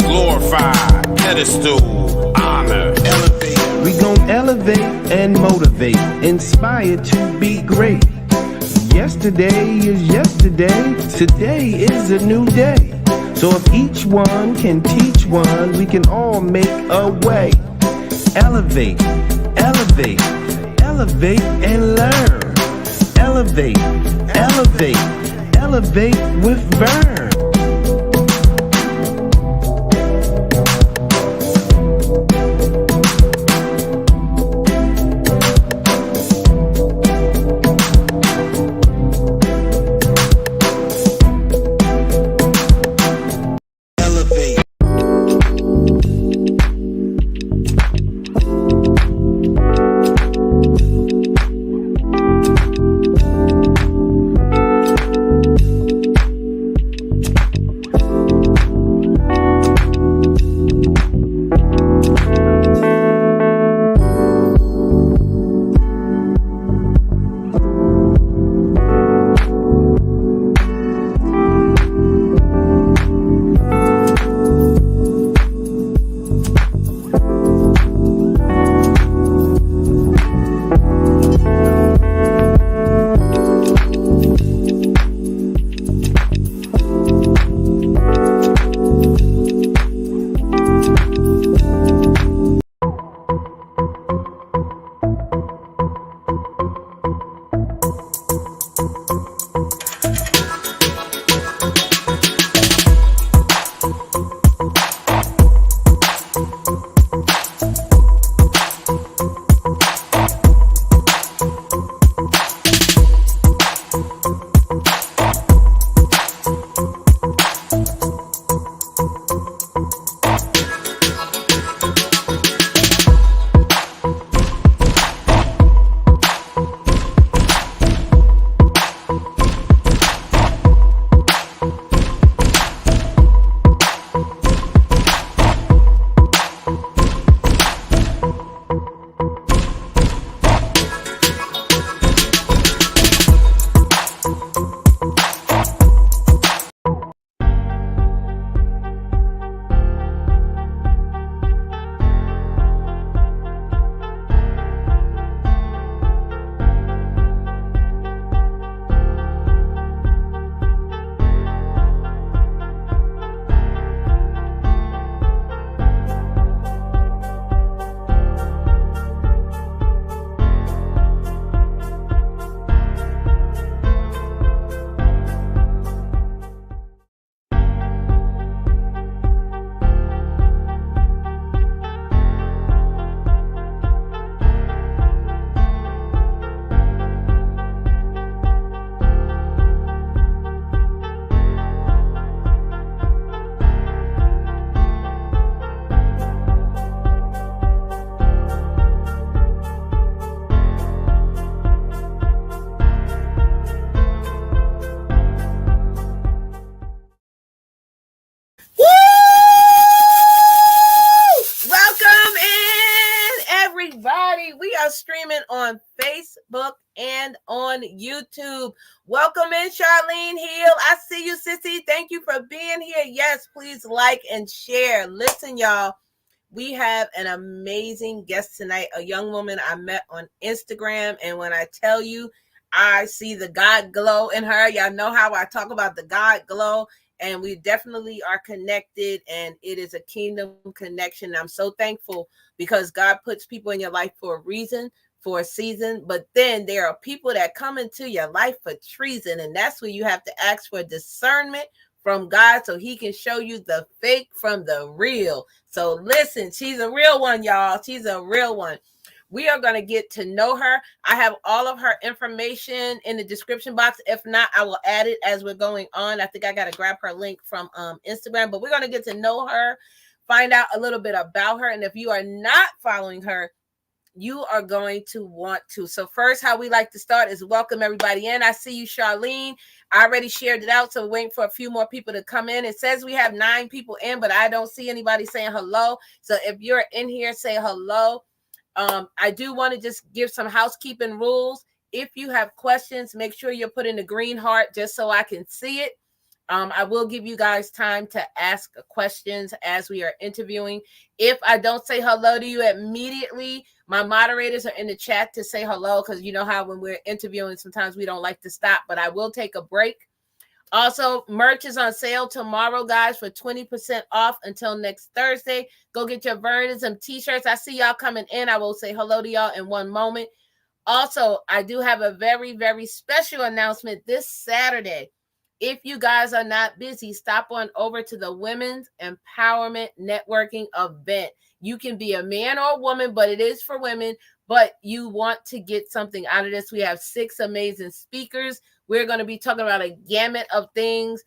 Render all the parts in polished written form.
glorify, pedestal, honor, elevate. We gon' elevate and motivate, inspire to be great. Yesterday is yesterday, today is a new day. So if each one can teach one, we can all make a way. Elevate, elevate, elevate and learn. Elevate, elevate, elevate with Vern. Streaming on Facebook and on YouTube. Welcome in, Charlene Hill. I see you, sissy. Thank you for being here. Yes, please like and share. Listen, y'all, we have an amazing guest tonight, a young woman I met on Instagram. And when I tell you, I see the God glow in her. Y'all know how I talk about the God glow. And we definitely are connected, and it is a kingdom connection. I'm so thankful because God puts people in your life for a reason, for a season, but then there are people that come into your life for treason, and that's where you have to ask for discernment from God so he can show you the fake from the real. So listen, she's a real one, y'all. She's a real one. We are going to get to know her. I have all of her information in the description box. If not, I will add it as we're going on. I think I got to grab her link from Instagram, but we're going to get to know her, find out a little bit about her. And if you are not following her, you are going to want to. So first, how we like to start is welcome everybody in. I see you, Charlene. I already shared it out, so we're waiting for a few more people to come in. It says we have 9 people in, but I don't see anybody saying hello. So if you're in here, say hello. I do want to just give some housekeeping rules. If you have questions, make sure you're putting the green heart just so I can see it. I will give you guys time to ask questions as we are interviewing. If I don't say hello to you immediately, my moderators are in the chat to say hello, because you know how when we're interviewing, sometimes we don't like to stop, but I will take a break. Also, merch is on sale tomorrow, guys, for 20% off until next Thursday. Go get your Vernism t-shirts. I see y'all coming in. I will say hello to y'all in one moment. Also, I do have a very, very special announcement this Saturday. If you guys are not busy, stop on over to the Women's Empowerment Networking event. You can be a man or a woman, but it is for women, but you want to get something out of this. We have 6 amazing speakers. We're going to be talking about a gamut of things.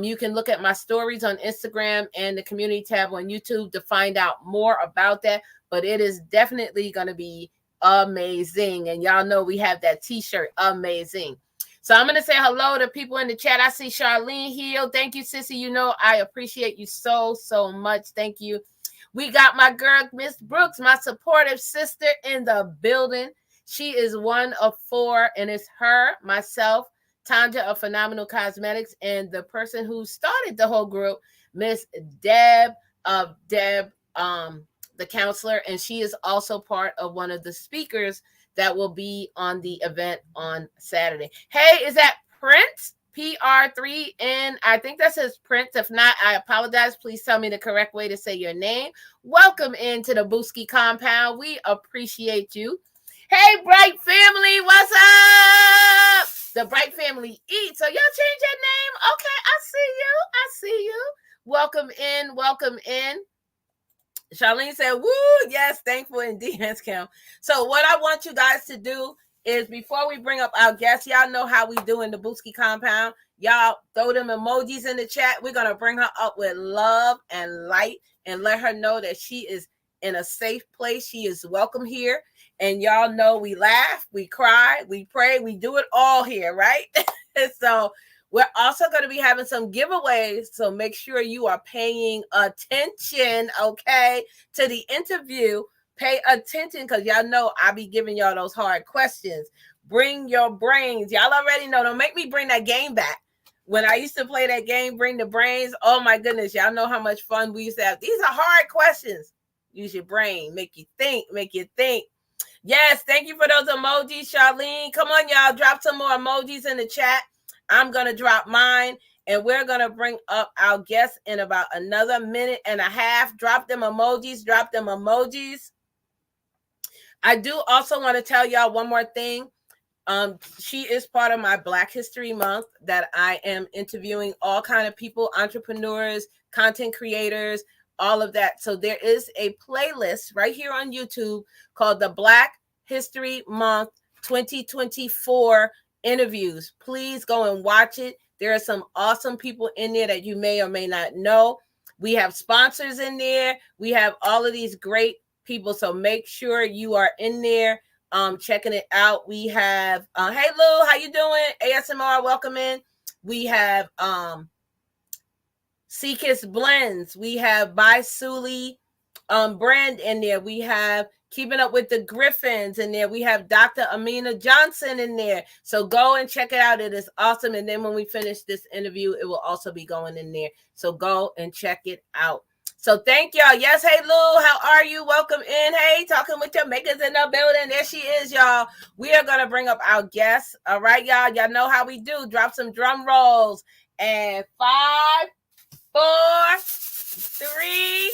You can look at my stories on Instagram and the community tab on YouTube to find out more about that, but it is definitely going to be amazing. And y'all know we have that t-shirt, amazing. So I'm going to say hello to people in the chat. I see Charlene Hill. Thank you, sissy. You know, I appreciate you so much. Thank you. We got my girl, Miss Brooks, my supportive sister in the building. She is one of 4, and it's her, myself, Tanja of Phenomenal Cosmetics, and the person who started the whole group, Miss Deb of Deb, the counselor, and she is also part of one of the speakers that will be on the event on Saturday. Hey, is that Prince? PR3, and I think that says Prince. If not, I apologize. Please tell me the correct way to say your name. Welcome into the Booski compound. We appreciate you. Hey, Bright Family, what's up? The Bright Family Eat. So y'all change your name? Okay, I see you. Welcome in, welcome in. Charlene said, woo, yes, thankful and dance count. So what I want you guys to do is, before we bring up our guests, y'all know how we do in the Booski compound. Y'all throw them emojis in the chat. We're going to bring her up with love and light and let her know that she is in a safe place. She is welcome here. And y'all know we laugh, we cry, we pray, we do it all here, right? So we're also going to be having some giveaways, so make sure you are paying attention, okay, to the interview. Pay attention, because y'all know I'll be giving y'all those hard questions. Bring your brains. Y'all already know. Don't make me bring that game back. When I used to play that game, Bring the Brains, oh my goodness, y'all know how much fun we used to have. These are hard questions. Use your brain. Make you think. Yes, thank you for those emojis, Charlene. Come on, y'all. Drop some more emojis in the chat. I'm going to drop mine, and we're going to bring up our guests in about another minute and a half. Drop them emojis. I do also want to tell y'all one more thing. She is part of my Black History Month that I am interviewing all kind of people, entrepreneurs, content creators, all of that. So there is a playlist right here on YouTube called the Black History Month 2024 interviews. Please go and watch it. There are some awesome people in there that you may or may not know. We have sponsors in there. We have all of these great people. So make sure you are in there checking it out. We have hey Lou, how you doing? ASMR, welcome in. We have Seekis Blends. We have By Suli brand in there. We have Keeping Up with the Griffins in there. We have Dr. Amina Johnson in there. So go and check it out. It is awesome. And then when we finish this interview, it will also be going in there. So go and check it out. So thank y'all. Yes, hey Lou, how are you? Welcome in. Hey, talking with your makers in the building. There she is, y'all. We are going to bring up our guests. All right, y'all. Y'all know how we do. Drop some drum rolls. And 5, 4, 3,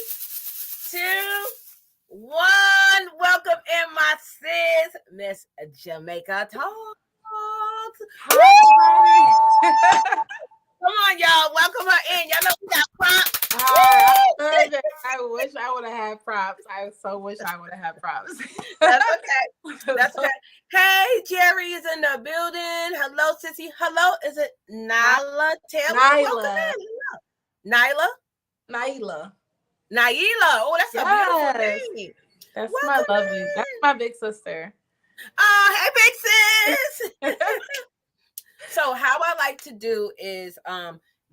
2, 1. Welcome in my sis, Miss Jamaica Talks. Hi. Come on, y'all. Welcome her in. Y'all know we got props. I wish I would have had props. I so wish I would have had props. That's okay. That's okay. Hey, Jerry is in the building. Hello, sissy. Hello. Is it Nyla Taylor? Nyla. Nyla? Naila. Oh, that's a beautiful name. That's my lovely. That's my big sister. Oh, hey, big sis. So how I like to do is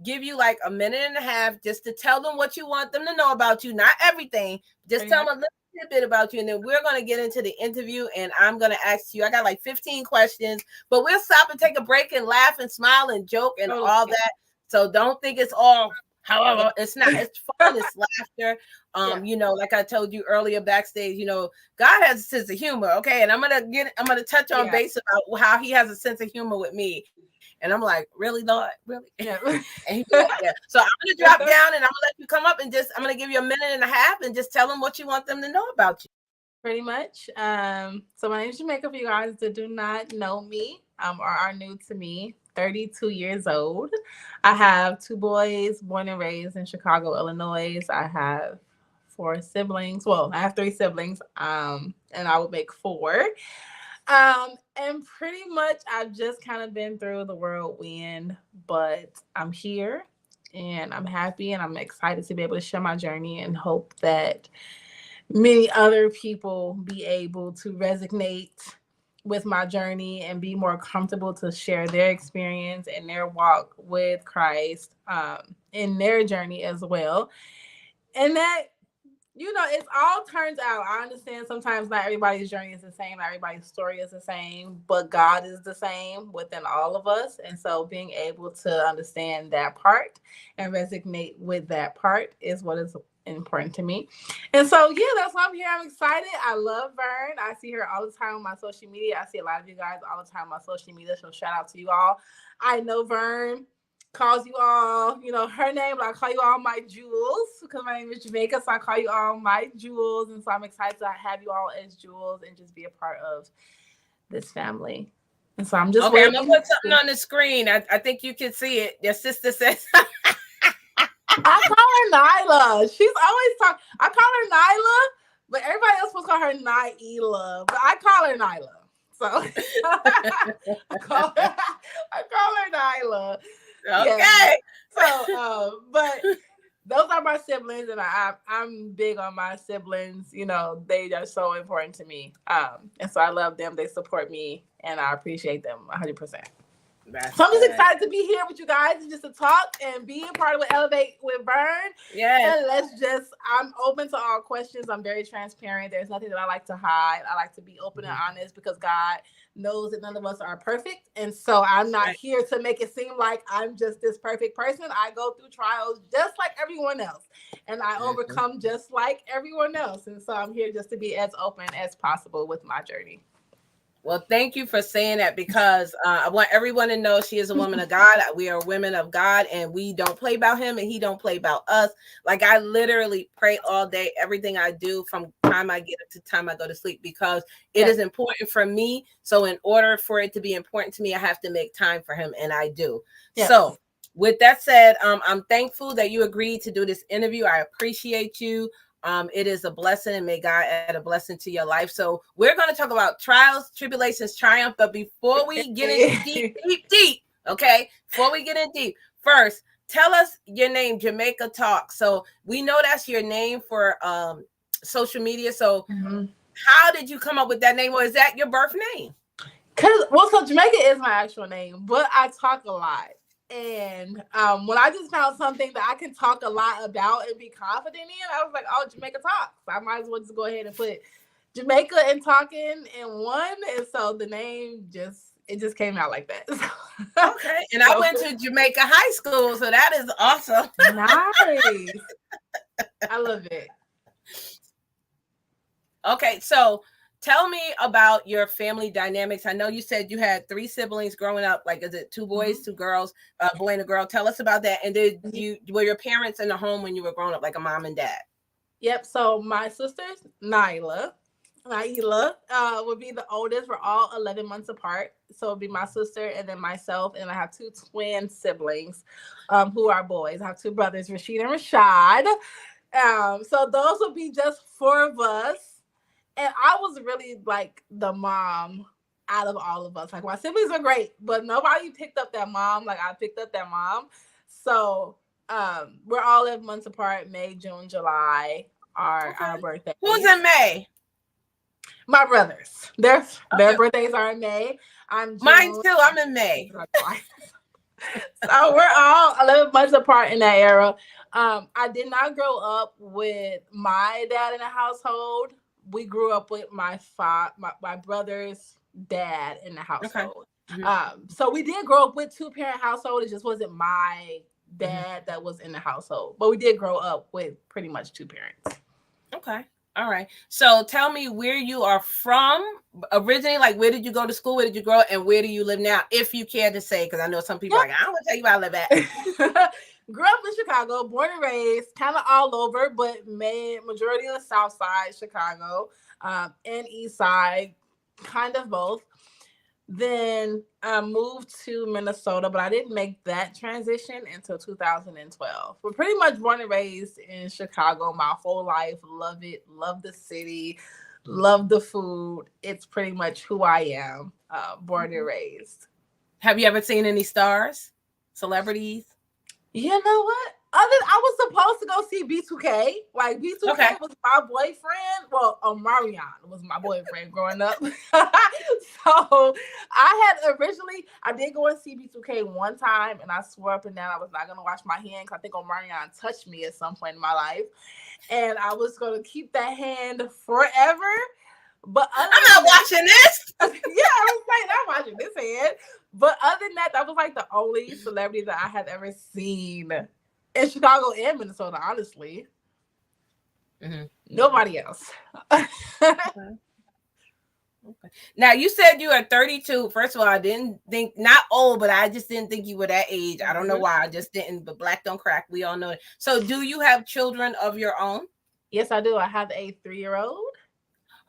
give you like a minute and a half just to tell them what you want them to know about you. Not everything. Just tell them a little bit about you. And then we're going to get into the interview. And I'm going to ask you, I got like 15 questions. But we'll stop and take a break and laugh and smile and joke and all that. So don't think it's all, however, it's not. It's fun, it's laughter. You know, like I told you earlier backstage, you know, God has a sense of humor, okay? And I'm gonna touch on base about how he has a sense of humor with me. And I'm like, really, Lord? Really? Yeah. And he's like, yeah. So I'm gonna drop down and I'm gonna let you come up and I'm gonna give you a minute and a half and just tell them what you want them to know about you. Pretty much. So my name is Jamaica, for you guys that do not know me, or are new to me. 32 years old. I have 2 boys, born and raised in Chicago, Illinois. I have 4 siblings. Well, I have 3 siblings, and I would make 4. And pretty much I've just kind of been through the whirlwind, but I'm here and I'm happy and I'm excited to be able to share my journey and hope that many other people be able to resonate with my journey and be more comfortable to share their experience and their walk with Christ in their journey as well. And that, you know, it all turns out, I understand sometimes not everybody's journey is the same, not everybody's story is the same, but God is the same within all of us. And so being able to understand that part and resonate with that part is what is important to me. And so, yeah, that's why I'm here. I'm excited. I love Vern. I see her all the time on my social media. I see a lot of you guys all the time on my social media. So shout out to you all. I know Vern calls you all, you know, her name, but I call you all my jewels because my name is Jamaica. So I call you all my jewels. And so I'm excited to have you all as jewels and just be a part of this family. And so I'm just waiting. I'm going to put something on the screen. I think you can see it. Your sister says... I call her Nyla. She's always talking. I call her Nyla, but everybody else will call her Nyla. But I call her Nyla. So I call her Nyla. Okay. Yeah. So, but those are my siblings, and I'm big on my siblings. You know, they are so important to me. And so I love them. They support me, and I appreciate them 100%. So I'm just excited to be here with you guys and just to talk and be a part of Elevate with Vern. Yeah. And I'm open to all questions. I'm very transparent. There's nothing that I like to hide. I like to be open and honest because God knows that none of us are perfect. And so I'm not here to make it seem like I'm just this perfect person. I go through trials just like everyone else. And I overcome just like everyone else. And so I'm here just to be as open as possible with my journey. Well, thank you for saying that because I want everyone to know she is a woman of God. We are women of God and we don't play about him and he don't play about us. Like I literally pray all day, everything I do from time I get up to time I go to sleep because it is important for me. So in order for it to be important to me, I have to make time for him and I do. Yes. So with that said, I'm thankful that you agreed to do this interview. I appreciate you. It is a blessing and may God add a blessing to your life. So we're going to talk about trials, tribulations, triumph. But before we get in deep, okay, before we get in deep, first, tell us your name, Jamaica Talk. So we know that's your name for social media. So how did you come up with that name? Or is that your birth name? So Jamaica is my actual name, but I talk a lot. And when I just found something that I can talk a lot about and be confident in, I was like, oh, Jamaica Talks. I might as well just go ahead and put Jamaica and talking in one. And so the name just came out like that. Okay. And I went to Jamaica High School, so that is awesome. Nice. I love it. Okay, so tell me about your family dynamics. I know you said you had 3 siblings growing up. Like, is it 2 boys, 2 girls, a boy and a girl? Tell us about that. And were your parents in the home when you were growing up, like a mom and dad? Yep. So my sisters, Nyla, would be the oldest. We're all 11 months apart. So it'd be my sister and then myself. And I have 2 twin siblings who are boys. I have 2 brothers, Rashid and Rashad. So those would be just 4 of us. And I was really like the mom out of all of us. Like my siblings are great, but nobody picked up that mom like I picked up that mom. So we're all 11 months apart. May, June, July are our birthdays. Who's in May? My brothers. Their birthdays are in May. Mine too. I'm in May. So we're all 11 months apart in that era. I did not grow up with my dad in the household. We grew up with my brother's dad in the household. Okay. So we did grow up with 2-parent household. It just wasn't my dad that was in the household, but we did grow up with pretty much two parents. Okay. All right. So tell me where you are from originally. Like, where did you go to school? Where did you grow up? And where do you live now? If you care to say, because I know some people are like, I don't want to tell you where I live at. Grew up in Chicago, born and raised, kind of all over, but majority of the South Side, Chicago, and East Side, kind of both. Then I moved to Minnesota, but I didn't make that transition until 2012. We're pretty much born and raised in Chicago my whole life. Love it. Love the city. Love the food. It's pretty much who I am, born and raised. Have you ever seen any stars, celebrities? You know what? I was supposed to go see B2K. Like, B2K was my boyfriend. Well, Omarion was my boyfriend growing up. So I did go and see B2K one time, and I swore up and down I was not going to wash my hand because I think Omarion touched me at some point in my life. And I was going to keep that hand forever. But I'm not watching this. Yeah, I was like, I'm watching this hand. But other than that, that was like the only celebrity that I had ever seen in Chicago and Minnesota, honestly. Mm-hmm. Nobody else. Okay. Now, you said you are 32. First of all, I didn't think, not old, but I just didn't think you were that age. I don't know why. I just didn't, but black don't crack. We all know it. So do you have children of your own? Yes, I do. I have a 3-year-old.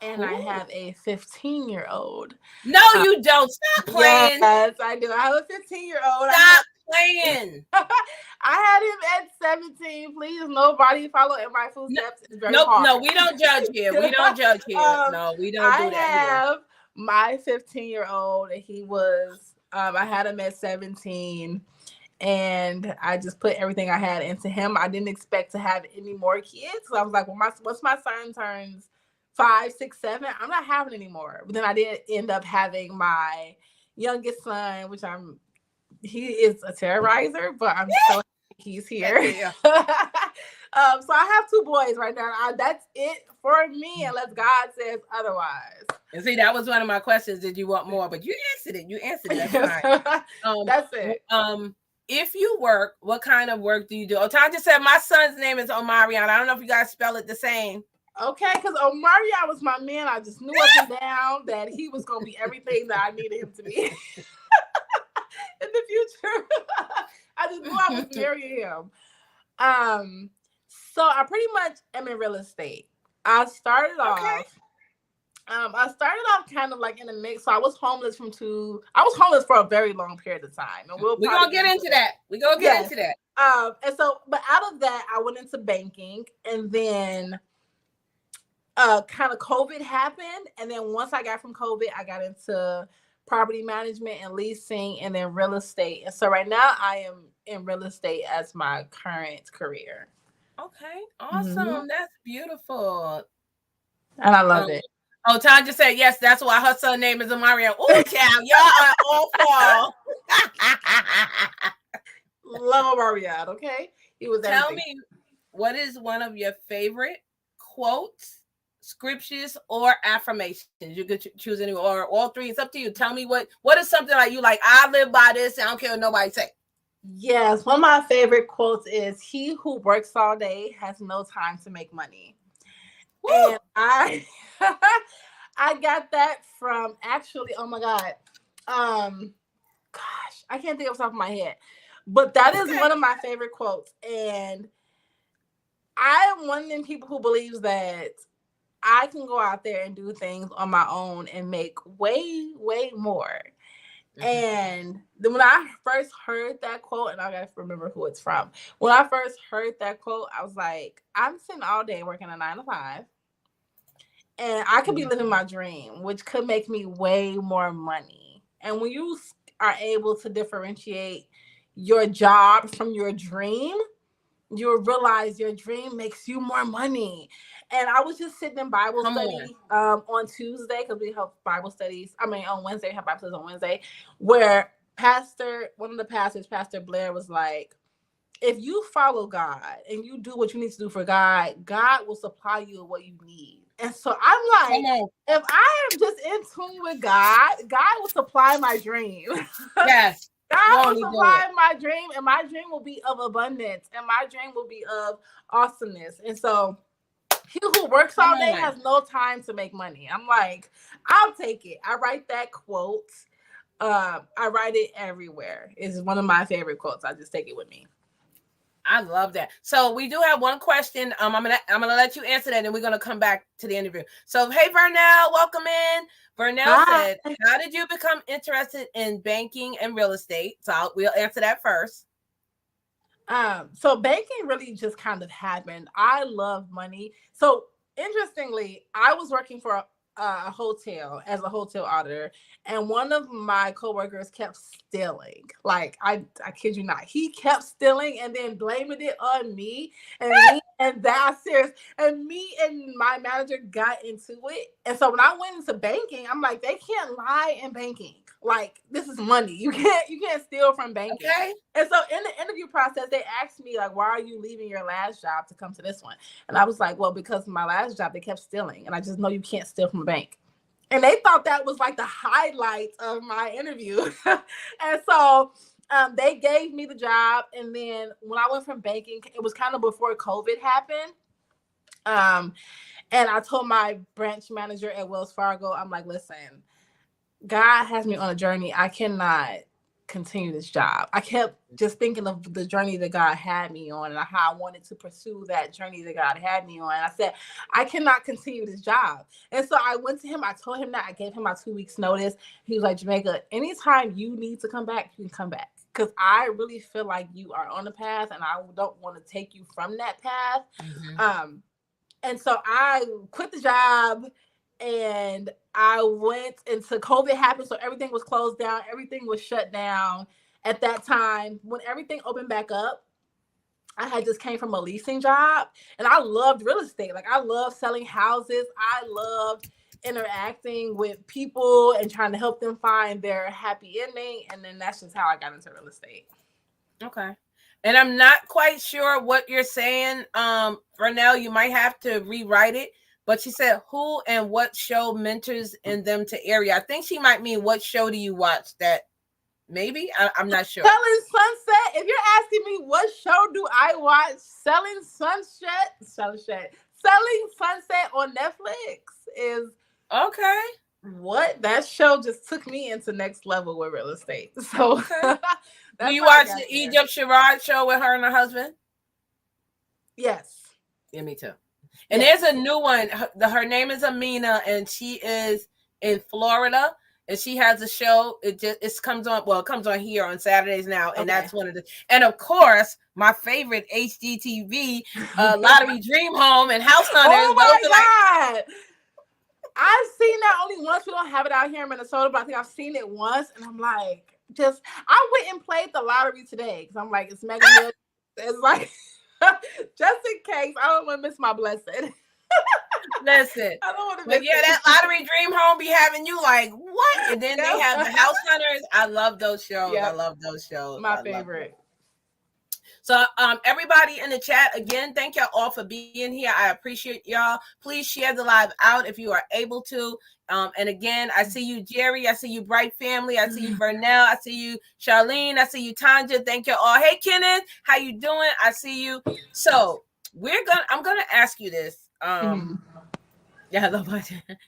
And I have a 15-year-old. No, you don't. Stop playing. Yes, I do. I have a 15-year-old. Stop playing. I had him at 17. Please, nobody follow in my footsteps. It's very hard. No, we don't judge here. We don't judge here. No, we don't do that here. I have my 15-year-old, and he was, I had him at 17. And I just put everything I had into him. I didn't expect to have any more kids. So I was like, well, once my son turns 5, 6, 7, I'm not having anymore. But then I did end up having my youngest son, which he is a terrorizer, but I'm so happy he's here. Yeah. So I have 2 boys right now. That's it for me, unless God says otherwise. And see, that was one of my questions. Did you want more? But you answered it. That's fine. That's it. If you work, what kind of work do you do? Tanya said my son's name is Omarion. I don't know if you guys spell it the same. Okay, because Omarion was my man. I just knew up and down that he was going to be everything that I needed him to be in the future. I just knew I was marrying him. So I pretty much am in real estate. I started off kind of like in a mix. So I was homeless for a very long period of time. And we're going to get into that. We're going to get into that. But out of that, I went into banking, and then kind of COVID happened. And then once I got from COVID, I got into property management and leasing, and then real estate. And so right now I am in real estate as my current career. Okay. Awesome. Mm-hmm. That's beautiful. And I love it. Oh, Tanya said, yes, that's why her son name is Omarion. Oh, child, y'all are awful. Love Omarion, okay? He was Tell everything. me, what is one of your favorite quotes, scriptures, or affirmations? You could choose any, or all 3. It's up to you. Tell me what is something like you like, I live by this, and I don't care what nobody say. Yes, one of my favorite quotes is, he who works all day has no time to make money. Woo! And I got that from actually, oh my God. Gosh, I can't think off the top of my head. But that is one of my favorite quotes. And I am one of them people who believes that I can go out there and do things on my own and make way, way more. Mm-hmm. And then when I first heard that quote, and I gotta remember who it's from. When I first heard that quote, I was like, I'm sitting all day working a 9 to 5. And I could be living my dream, which could make me way more money. And when you are able to differentiate your job from your dream, you'll realize your dream makes you more money. And I was just sitting in Bible study on Tuesday, because we have Bible studies. On Wednesday, we have Bible studies on Wednesday, where one of the pastors, Pastor Blair, was like, if you follow God and you do what you need to do for God, God will supply you with what you need. And so I'm like, if I am just in tune with God, God will supply my dream. Yes. God Won't will he do supply it? my dream, and my dream will be of abundance, and my dream will be of awesomeness. And so he who works all day has no time to make money. I'm like, I'll take it. I write that quote. I write it everywhere. It's one of my favorite quotes. I just take it with me. I love that. So we do have one question. I'm gonna let you answer that, and we're gonna come back to the interview. So hey, Vernell, welcome in. Vernell said, "How did you become interested in banking and real estate?" So we'll answer that first. So banking really just kind of happened. I love money. So interestingly, I was working for a hotel as a hotel auditor, and one of my coworkers kept stealing. Like I kid you not, he kept stealing and then blaming it on me. And that's serious. And me and my manager got into it. And so when I went into banking, I'm like, they can't lie in banking. Like, this is money. You can't steal from banking. Okay. And so in the interview process, they asked me, like, why are you leaving your last job to come to this one? And I was like, well, because my last job, they kept stealing. And I just know you can't steal from a bank. And they thought that was like the highlight of my interview. And so they gave me the job. And then when I went from banking, it was kind of before COVID happened. And I told my branch manager at Wells Fargo, I'm like, listen, God has me on a journey. I cannot continue this job. I kept just thinking of the journey that God had me on and how I wanted to pursue that journey that God had me on. And I said, I cannot continue this job. And so I went to him. I told him that. I gave him my 2 weeks notice. He was like, Jamaica, anytime you need to come back, you can come back. Because I really feel like you are on the path and I don't want to take you from that path. Mm-hmm. And so I quit the job and I went into COVID happened. So everything was closed down. Everything was shut down at that time. When everything opened back up, I had just came from a leasing job and I loved real estate. Like I love selling houses. I loved interacting with people and trying to help them find their happy ending. And then that's just how I got into real estate. Okay. And I'm not quite sure what you're saying. Vernell, you might have to rewrite it. But she said, who and what show mentors in them to area? I think she might mean what show do you watch that maybe? I'm not sure. Selling Sunset. If you're asking me what show do I watch, Selling Sunset on Netflix is okay. What? That show just took me into next level with real estate. So okay. Do you watch the Egypt Sherrod show with her and her husband? Yes. Yeah, me too. And there's a new one. Her name is Amina, and she is in Florida, and she has a show. It comes on. Well, it comes on here on Saturdays now, and that's one of the. And of course, my favorite HGTV, Lottery Dream Home and House Hunters. Oh my God! I've seen that only once. We don't have it out here in Minnesota, but I think I've seen it once, and I'm like, I went and played the lottery today because I'm like, it's Mega Millions. It's like. Just in case, I don't want to miss my blessing. Listen, I don't want to miss it. That Lottery Dream Home be having you like, what? And then they have the House Hunters. I love those shows. Yep. I love those shows. My favorite. So everybody in the chat, again, thank y'all all for being here. I appreciate y'all. Please share the live out if you are able to. And again, I see you, Jerry. I see you, Bright Family. I see you, Vernell. I see you, Charlene. I see you, Tanja. Thank you all. Hey, Kenneth, how you doing? I see you. So I'm gonna ask you this. Yeah, I love it.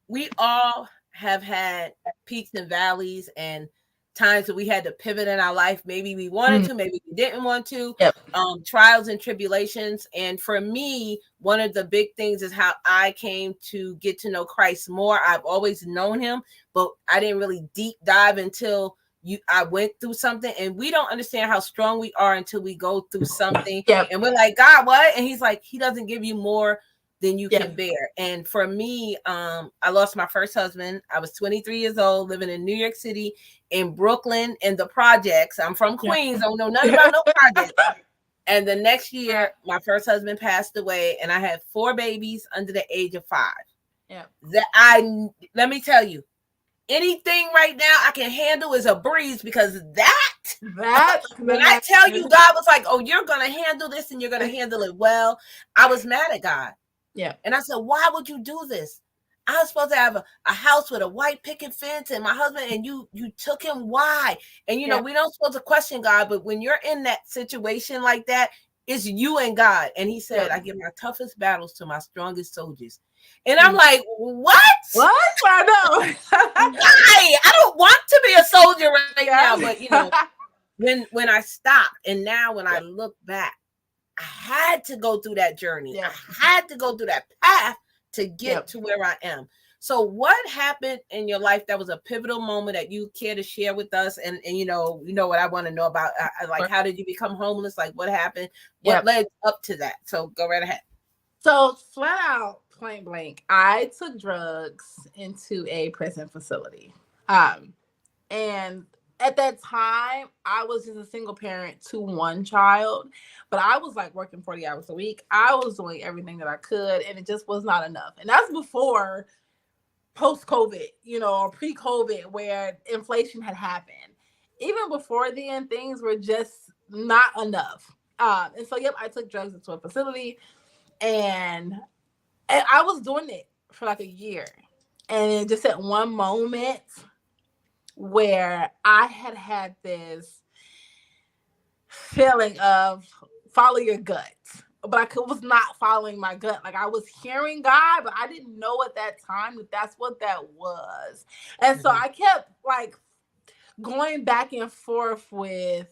We all have had peaks and valleys and times that we had to pivot in our life. Maybe we wanted to, maybe we didn't want to. Yep. Trials and tribulations. And for me, one of the big things is how I came to get to know Christ more. I've always known him, but I didn't really deep dive until I went through something. And we don't understand how strong we are until we go through something. Yep. And we're like, God, what? And he's like, he doesn't give you more than you can bear. And for me, I lost my first husband. I was 23 years old, living in New York City, in Brooklyn, in the projects. I'm from Queens. Don't know nothing about no projects. And the next year, my first husband passed away, and I had 4 babies under the age of 5. Yeah. Let me tell you, anything right now I can handle is a breeze, because when I tell you, God was like, oh, you're going to handle this and you're going to handle it well. I was mad at God. Yeah. And I said, why would you do this? I was supposed to have a house with a white picket fence and my husband, and you took him. Why? And you know, we don't supposed to question God, but when you're in that situation like that, it's you and God. And he said, I give my toughest battles to my strongest soldiers. And I'm like, what? I know. Why? I don't want to be a soldier right now. But you know, when I stopped, and now when I look back, I had to go through that journey. I had to go through that path to get to where I am. So what happened in your life that was a pivotal moment that you care to share with us? And you know what I want to know about, like, how did you become homeless? Like, what happened? What led up to that? So go right ahead. So flat out, point blank, I took drugs into a prison facility. And at that time, I was just a single parent to one child, but I was like working 40 hours a week. I was doing everything that I could, and it just was not enough. And that's before post-COVID, you know, or pre-COVID, where inflation had happened. Even before then, things were just not enough. And so, I took drugs into a facility, and I was doing it for like a year. And just at one moment where I had this feeling of follow your gut, but I was not following my gut. Like, I was hearing God, but I didn't know at that time that that's what that was. And so I kept like going back and forth with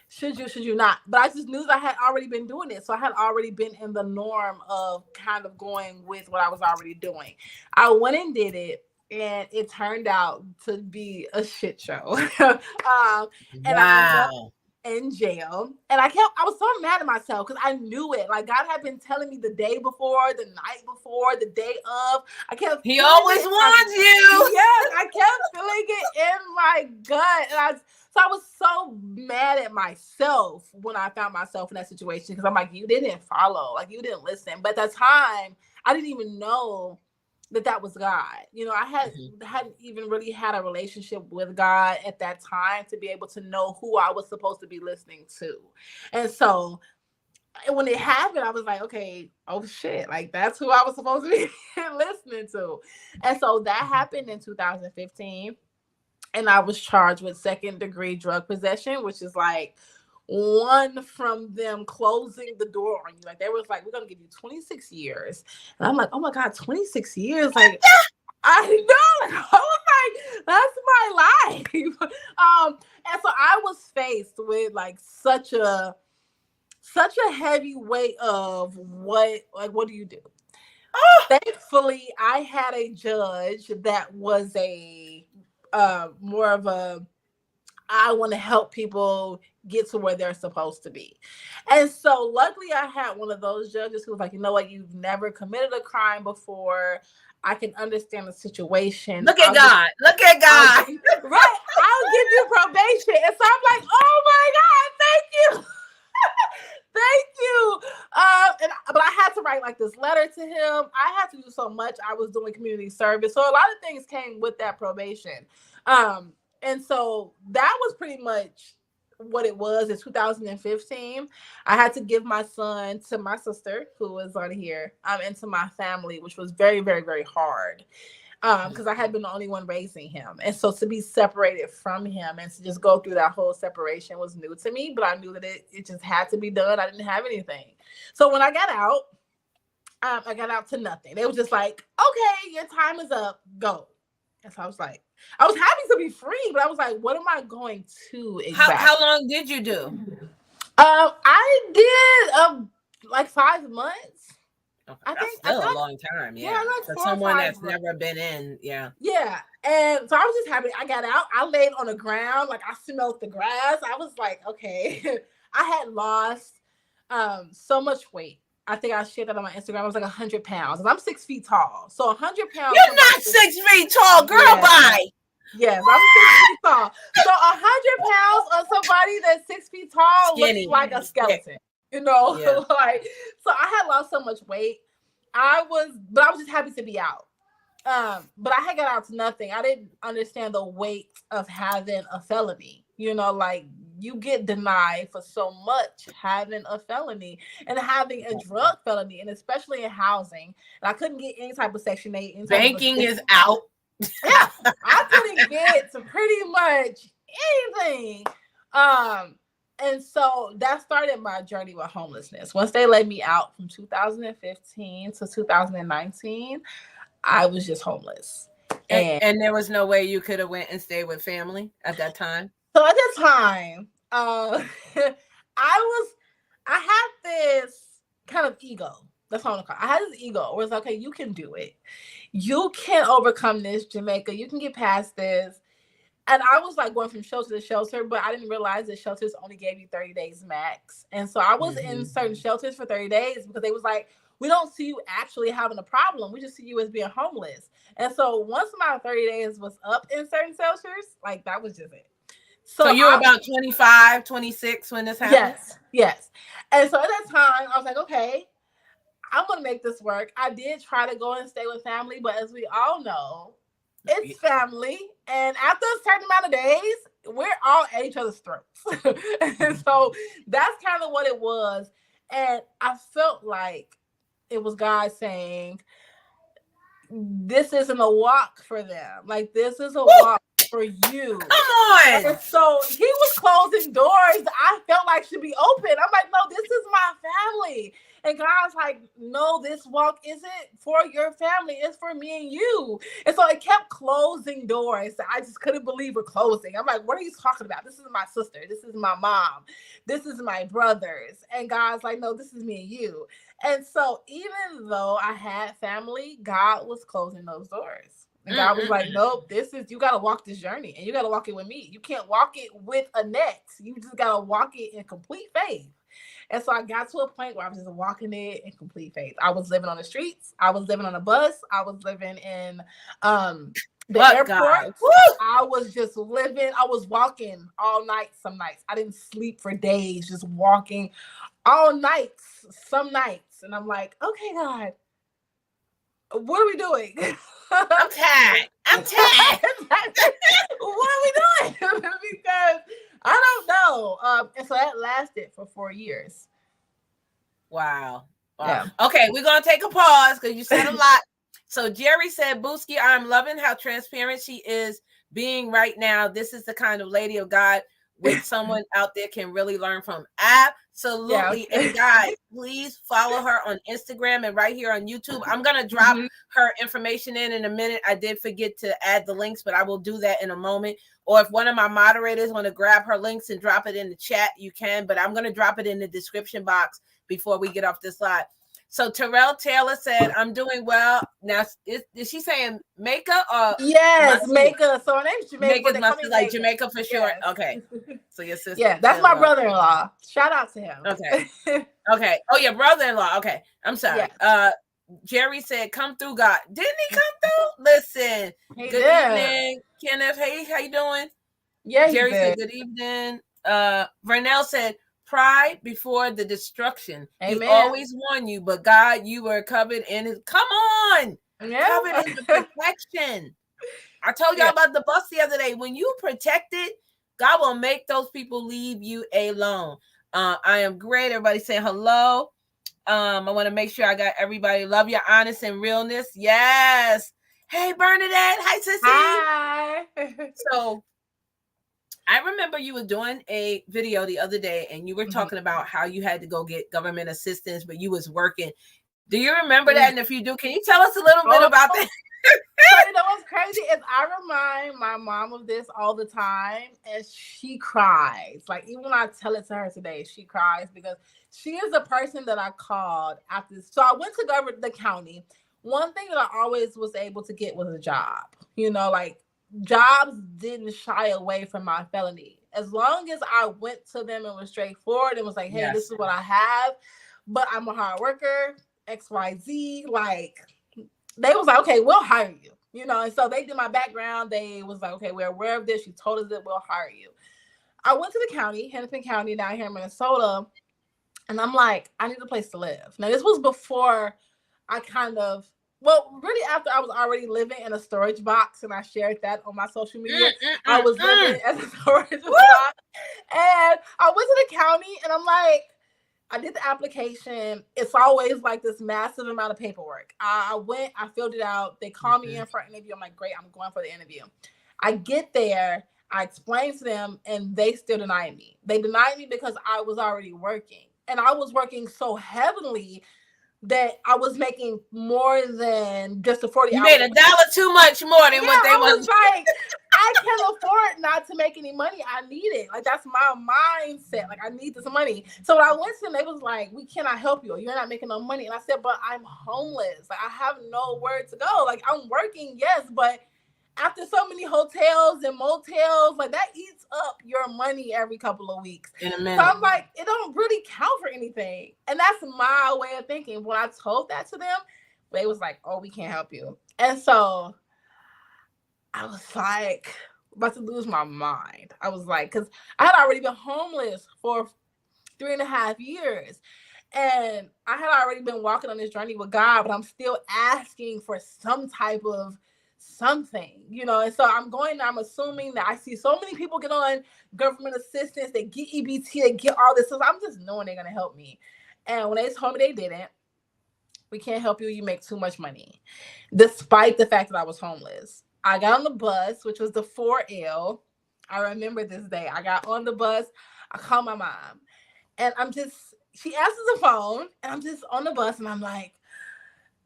should you not, but I just knew that I had already been doing it. So I had already been in the norm of kind of going with what I was already doing. I went and did it, and it turned out to be a shit show. And I ended up in jail, and I was so mad at myself because I knew it. Like, God had been telling me the day before, the night before, the day of. He always warns you. Yes, I kept feeling it in my gut, so I was so mad at myself when I found myself in that situation, because I'm like, you didn't follow, like, you didn't listen. But at the time, I didn't even know that was God. You know, I hadn't even really had a relationship with God at that time to be able to know who I was supposed to be listening to. And so when it happened, I was like, okay, oh shit, like, that's who I was supposed to be listening to. And so that happened in 2015. And I was charged with 2nd-degree drug possession, which is like one from them closing the door on you. Like, they was like, we're going to give you 26 years. And I'm like, oh my God, 26 years. Like, I know. Like, I was like, that's my life. And so I was faced with like such a heavy weight of what do you do? Thankfully, I had a judge that was more of a, I want to help people get to where they're supposed to be. And so luckily I had one of those judges who was like, you know what, you've never committed a crime before. I can understand the situation. Look at God. Right. I'll give you probation. And so I'm like, oh my God, thank you. Thank you. But I had to write like this letter to him. I had to do so much. I was doing community service. So a lot of things came with that probation. And so that was pretty much what it was. In 2015, I had to give my son to my sister, who was on here, and to my family, which was very, very, very hard. Because I had been the only one raising him. And so to be separated from him and to just go through that whole separation was new to me, but I knew that it just had to be done. I didn't have anything. So when I got out, I got out to nothing. They were just like, okay, your time is up, go. And so I was like, I was happy to be free, but I was like, what am I going to exactly? How long did you do? I did like 5 months. Okay, that's still a long time. Yeah, for someone that's never been in. Yeah. And so I was just happy. I got out. I laid on the ground, like I smelled the grass. I was like, okay. I had lost so much weight. I think I shared that on my Instagram. I was like 100 pounds. And I'm 6 feet tall. So 100 pounds. You're not 6 feet tall, girl. Bye. Yes, I'm 6 feet tall. So 100 pounds of somebody that's 6 feet tall looks like a skeleton. You know, like, so I had lost so much weight. But I was just happy to be out. But I had got out to nothing. I didn't understand the weight of having a felony. You know, like you get denied for so much having a felony and having a drug felony, and especially in housing. And I couldn't get any type of Section 8. Any type Banking is out. Yeah, I couldn't get to pretty much anything. And so that started my journey with homelessness. Once they let me out from 2015 to 2019, I was just homeless. And there was no way you could have went and stayed with family at that time? So at that time, I had this kind of ego. That's what I'm gonna call it. I had this ego where it's like, okay, you can do it. You can overcome this, Jamaica. You can get past this. And I was like going from shelter to shelter, but I didn't realize that shelters only gave you 30 days max. And so I was in certain shelters for 30 days because they was like, we don't see you actually having a problem. We just see you as being homeless. And so once my 30 days was up in certain shelters, like that was just it. So you were about 25, 26 when this happened? Yes. And so at that time, I was like, okay, I'm going to make this work. I did try to go and stay with family, but as we all know, it's family. And after a certain amount of days, we're all at each other's throats. And so that's kind of what it was. And I felt like it was God saying, this isn't a walk for them. Like, this is a walk for you. Come on. And so he was closing doors I felt like should be open. I'm like, no, this is my family. And God's like, no, this walk isn't for your family. It's for me and you. And so it kept closing doors. I just couldn't believe we're closing. I'm like, what are you talking about? This is my sister. This is my mom. This is my brothers. And God's like, no, this is me and you. And so even though I had family, God was closing those doors. And God was like, nope, you got to walk this journey and you got to walk it with me. You can't walk it with a net. You just got to walk it in complete faith. And so I got to a point where I was just walking it in complete faith. I was living on the streets. I was living on a bus. I was living in the airport. I was just living. I was walking all night some nights. I didn't sleep for days, just walking all nights, some nights. And I'm like, okay, God, what are we doing? I'm tired. What are we doing? Because I don't know. And so that lasted for 4 years. Wow. Yeah. Okay, we're going to take a pause because you said a lot. So Jerry said, Booski, I'm loving how transparent she is being right now. This is the kind of lady of God which someone out there can really learn from. Absolutely. Yeah. And guys, please follow her on Instagram and right here on YouTube. I'm going to drop her information in a minute. I did forget to add the links, but I will do that in a moment. Or if one of my moderators want to grab her links and drop it in the chat, you can, but I'm going to drop it in the description box before we get off this live. So Terrell Taylor said, I'm doing well. Now, is she saying Jamaica or? Yes, Jamaica. So her name's Jamaica. Jamaica must be like Jamaica for short. Yes. Okay. So your sister. Yeah, that's my brother-in-law. Shout out to him. Okay. Oh, your brother-in-law. Okay. I'm sorry. Yeah. Jerry said, come through, God. Didn't he come through? Listen. Good evening, Kenneth. Hey, how you doing? Yeah, Jerry said, good evening. Vernell said, pride before the destruction. Amen. He always warned you, but God, you were covered in his. Come on, covered in the protection. I told y'all about the bus the other day. When you protect it, God will make those people leave you alone. I am great. Everybody saying hello. I want to make sure I got everybody. Love your honest and realness. Yes. Hey, Bernadette. Hi, sissy. Hi. So I remember you were doing a video the other day and you were talking about how you had to go get government assistance, but you was working. Do you remember that? And if you do, can you tell us a little bit about that? You know what's crazy is I remind my mom of this all the time and she cries. Like even when I tell it to her today, she cries because she is the person that I called after this. So I went to the county. One thing that I always was able to get was a job. You know, like jobs didn't shy away from my felony. As long as I went to them and was straightforward and was like, hey, this is what I have, but I'm a hard worker, XYZ, like they was like, okay, we'll hire you, you know. And so they did my background. They was like, okay, we're aware of this. She told us that we'll hire you. I went to the county, Hennepin County, down here in Minnesota, and I'm like, I need a place to live. Now, this was before I really after I was already living in a storage box, and I shared that on my social media. I was living as a storage box, And I went to the county and I'm like, I did the application. It's always like this massive amount of paperwork. I went, I filled it out. They called me in for an interview. I'm like, great, I'm going for the interview. I get there, I explained to them, and they still denied me. They denied me because I was already working. And I was working so heavily that I was making more than just a 40 You hour. made $1 too much more than what they I want. was like, I can't afford not to make any money. I need it. Like, that's my mindset. Like, I need this money. So when I went to them, they was like, we cannot help you. You're not making no money. And I said, but I'm homeless. Like, I have nowhere to go. Like, I'm working, yes, but after so many hotels and motels, like, that eats up your money every couple of weeks. In a minute. So I'm like, it don't really count for anything. And that's my way of thinking. When I told that to them, they was like, oh, we can't help you. And so I was like, about to lose my mind. I was like, because I had already been homeless for 3.5 years. And I had already been walking on this journey with God, but I'm still asking for some type of something, you know. And so I'm assuming that I see so many people get on government assistance, they get EBT, they get all this. So I'm just knowing they're going to help me. And when they told me they didn't, we can't help you, you make too much money. Despite the fact that I was homeless, I got on the bus, which was the 4L. I remember this day. I got on the bus, I called my mom, and she answers the phone, and I'm just on the bus, and I'm like,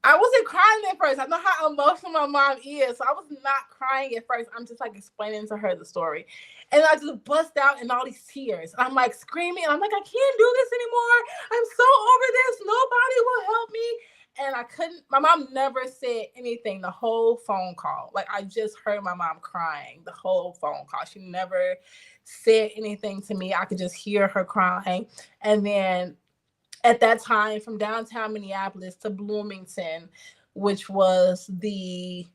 I wasn't crying at first. I know how emotional my mom is, so I was not crying at first. I'm just like explaining to her the story. And I just bust out in all these tears. I'm like screaming, and I'm like, I can't do this anymore. I'm so over this. Nobody will help me. And I couldn't, my mom never said anything the whole phone call. Like, I just heard my mom crying the whole phone call. She never said anything to me. I could just hear her crying. And then at that time, from downtown Minneapolis to Bloomington, which was the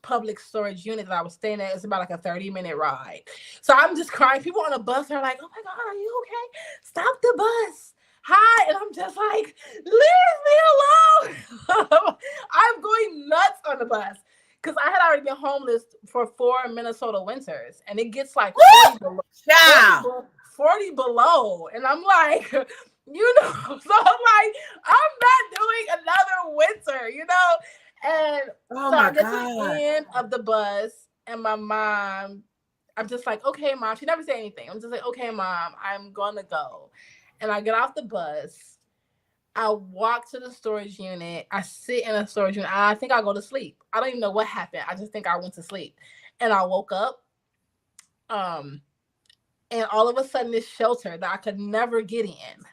public storage unit that I was staying at, it's about like a 30-minute ride. So I'm just crying. People on the bus are like, oh my God, are you okay? Stop the bus. Hi. And I'm just like, leave me alone. I'm going nuts on the bus because I had already been homeless for 4 Minnesota winters, and it gets like 40 below. And I'm like, you know, so I'm like, I'm not doing another winter, you know? And so I get to the end of the bus, and my mom, I'm just like, okay, Mom. She never said anything. I'm just like, okay, Mom, I'm going to go. And I get off the bus. I walk to the storage unit. I sit in a storage unit. I think I go to sleep. I don't even know what happened. I just think I went to sleep. And I woke up. And all of a sudden, this shelter that I could never get in,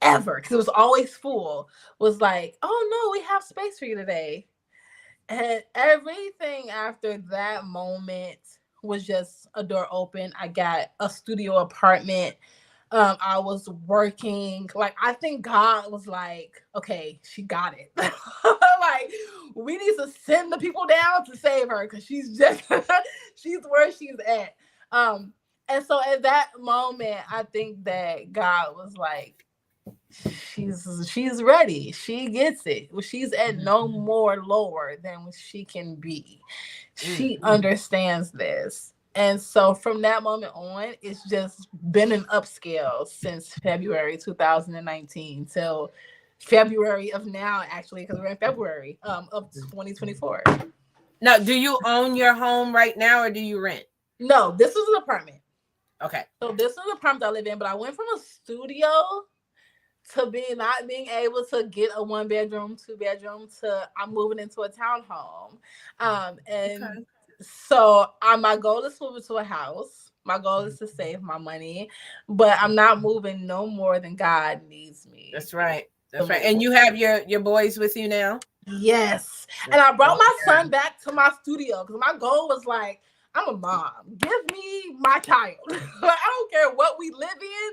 ever, because it was always full, was like, oh, no, we have space for you today. And everything after that moment was just a door open. I got a studio apartment. I was working. Like, I think God was like, okay, she got it. Like, we need to send the people down to save her because she's just, she's where she's at. And so at that moment, I think that God was like, she's ready. She gets it. She's at no more lower than she can be. She understands this. And so from that moment on, it's just been an upscale since February 2019 till February of now, actually, because we're in February of 2024. Now, do you own your home right now, or do you rent? No, this is an apartment. Okay. So this is the apartment I live in, but I went from a studio to not being able to get a 1-bedroom, 2-bedroom to I'm moving into a townhome. So my goal is to move into a house. My goal is to save my money, but I'm not moving no more than God needs me. That's right. That's right. And you have your boys with you now? Yes. And I brought my son back to my studio because my goal was like, I'm a mom. Give me my child. I don't care what we live in.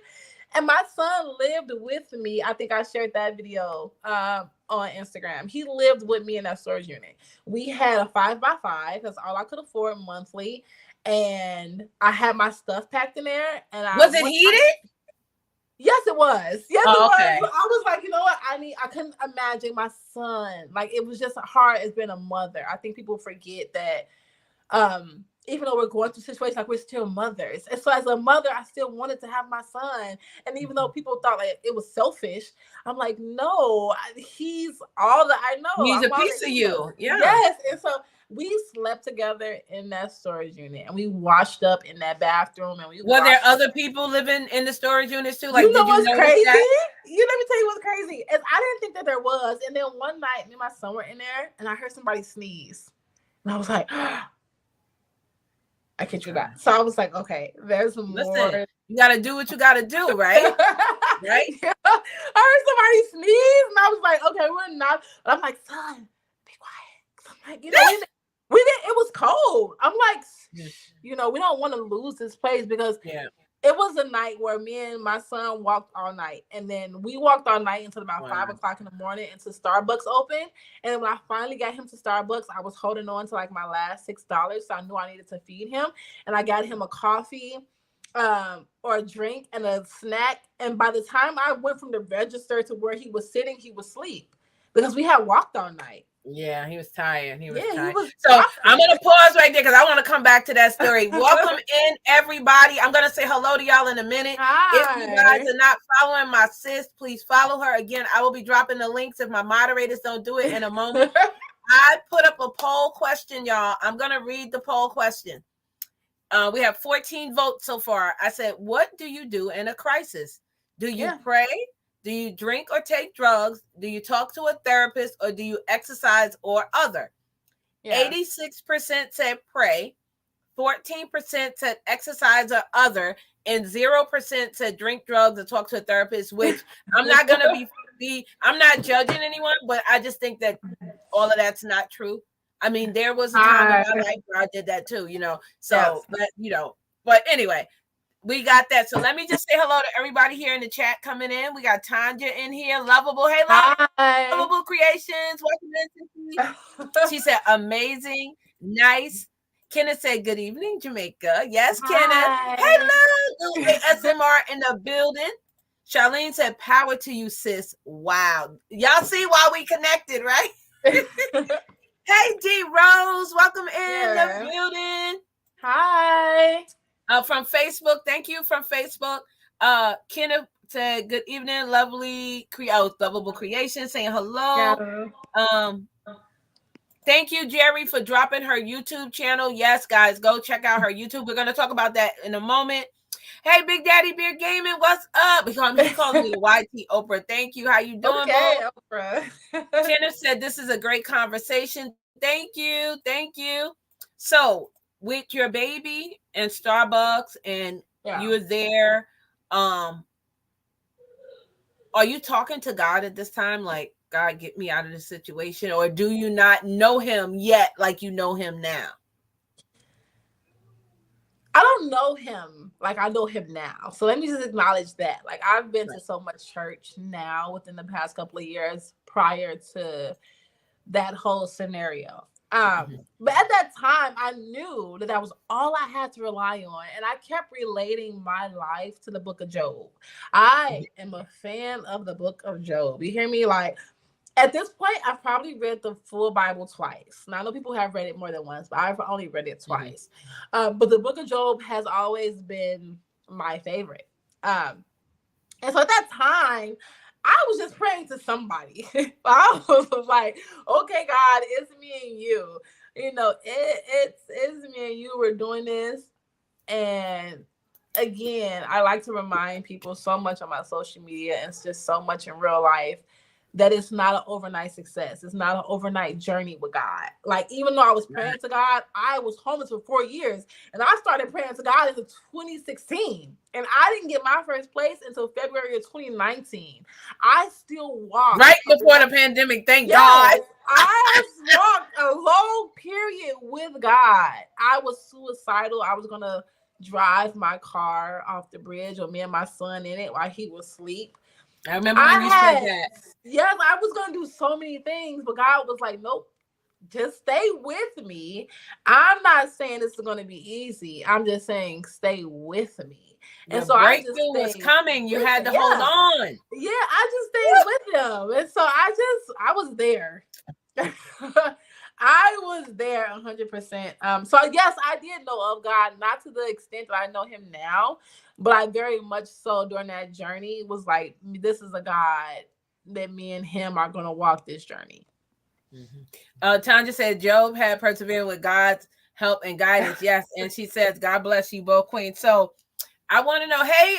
And my son lived with me. I think I shared that video on Instagram. He lived with me in that storage unit. We had a 5x5. That's all I could afford monthly. And I had my stuff packed in there. And was it heated? Yes, it was. Yes, it okay. was. I was like, you know what? I couldn't imagine my son. Like, it was just hard as being a mother. I think people forget that even though we're going through situations, like we're still mothers. And so as a mother, I still wanted to have my son. And even though people thought like it was selfish, I'm like, no, he's all that I know. He's I'm a piece of you. Yeah. Yes. And so we slept together in that storage unit and we washed up in that bathroom. And were there other people living in the storage units too? Like, you know did you what's crazy? that? Let me tell you what's crazy. Is I didn't think that there was. And then one night, me and my son were in there and I heard somebody sneeze. And I was like, I kid you not. So I was like, okay, there's more. Listen, you got to do what you got to do, right? Right? Yeah. I heard somebody sneeze, and I was like, okay, we're not. And I'm like, son, be quiet. I'm like, we didn't. It was cold. I'm like, we don't want to lose this place because it was a night where me and my son walked all night. And then we walked all night until about 5 o'clock in the morning until Starbucks opened. And when I finally got him to Starbucks, I was holding on to like my last $6. So I knew I needed to feed him. And I got him a coffee or a drink and a snack. And by the time I went from the register to where he was sitting, he was asleep because we had walked all night. Yeah, he was tired. He was tired. He was so I'm going to pause right there because I want to come back to that story. Welcome in, everybody. I'm going to say hello to y'all in a minute. Hi. If you guys are not following my sis, please follow her. Again, I will be dropping the links if my moderators don't do it in a moment. I put up a poll question, y'all. I'm going to read the poll question. We have 14 votes so far. I said, what do you do in a crisis? Do you pray? Do you drink or take drugs? Do you talk to a therapist or do you exercise or other? 86% said pray, 14% said exercise or other, and 0% said drink drugs or talk to a therapist, which I'm not going to I'm not judging anyone, but I just think that all of that's not true. I mean, there was a time in my life where I did that too, so, but anyway. We got that. So let me just say hello to everybody here in the chat coming in. We got Tanya in here. Lovable. Hey, Lovable Creations. Welcome in. She said, amazing. Nice. Kenneth said, good evening, Jamaica. Yes, Kenneth. Hello. ASMR in the building. Charlene said, power to you, sis. Wow. Y'all see why we connected, right? Hey, D Rose. Welcome in the building. Hi. From Facebook, thank you from Facebook. Kenneth said, good evening, lovable creation, saying hello. Thank you, Jerry, for dropping her YouTube channel. Yes, guys, go check out her YouTube. We're going to talk about that in a moment. Hey, Big Daddy Beer Gaming, what's up? He calls me YT Oprah. Thank you. How you doing, Oprah? Kenneth said, this is a great conversation. Thank you. So, with your baby and Starbucks and you were there, are you talking to God at this time? Like, God, get me out of this situation? Or do you not know him yet like you know him now? I don't know him like I know him now. So let me just acknowledge that. Like, I've been to so much church now within the past couple of years prior to that whole scenario. But at that time, I knew that was all I had to rely on. And I kept relating my life to the book of Job. I am a fan of the book of Job. You hear me? Like, at this point, I've probably read the full Bible twice. Now, I know people have read it more than once, but I've only read it twice. But the book of Job has always been my favorite. And so at that time, I was just praying to somebody. I was like, okay, God, it's me and you. It's me and you. We're doing this. And again, I like to remind people so much on my social media and it's just so much in real life that it's not an overnight success. It's not an overnight journey with God. Like, even though I was praying to God, I was homeless for 4 years. And I started praying to God in 2016. And I didn't get my first place until February of 2019. I still walked. Right before the pandemic, thank God. I walked a long period with God. I was suicidal. I was going to drive my car off the bridge with me and my son in it while he was asleep. I remember when you said that. Yes, I was going to do so many things, but God was like, nope, just stay with me. I'm not saying this is going to be easy. I'm just saying stay with me. And so I just was coming. You had to hold on. Yeah, I just stayed with him. And so I was there. I was there 100%. So yes, I did know of God, not to the extent that I know him now, but I very much so during that journey was like, this is a God that me and him are going to walk this journey. Tanja said Job had persevered with God's help and guidance. Yes, and she says, God bless you both, Queen. So I want to know, hey,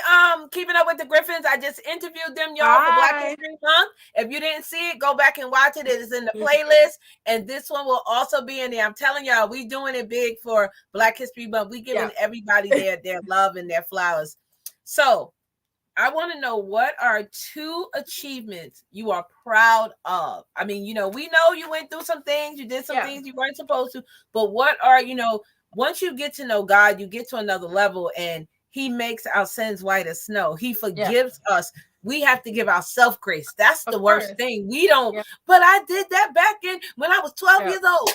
keeping up with the Griffins. I just interviewed them, y'all, for Black History Month. If you didn't see it, go back and watch it. It is in the playlist, and this one will also be in there. I'm telling y'all, we doing it big for Black History Month. We giving everybody their love and their flowers. So I want to know, what are 2 achievements you are proud of? I mean, we know you went through some things, you did some things you weren't supposed to, but what are, once you get to know God, you get to another level, and he makes our sins white as snow. He forgives us. We have to give ourselves grace. That's the worst thing. We don't, but I did that back when I was 12 years old.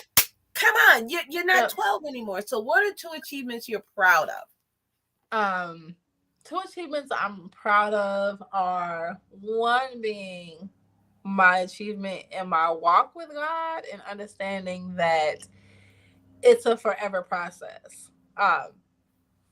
Come on, you're not 12 anymore. So what are 2 achievements you're proud of? 2 achievements I'm proud of are, one being my achievement in my walk with God and understanding that it's a forever process.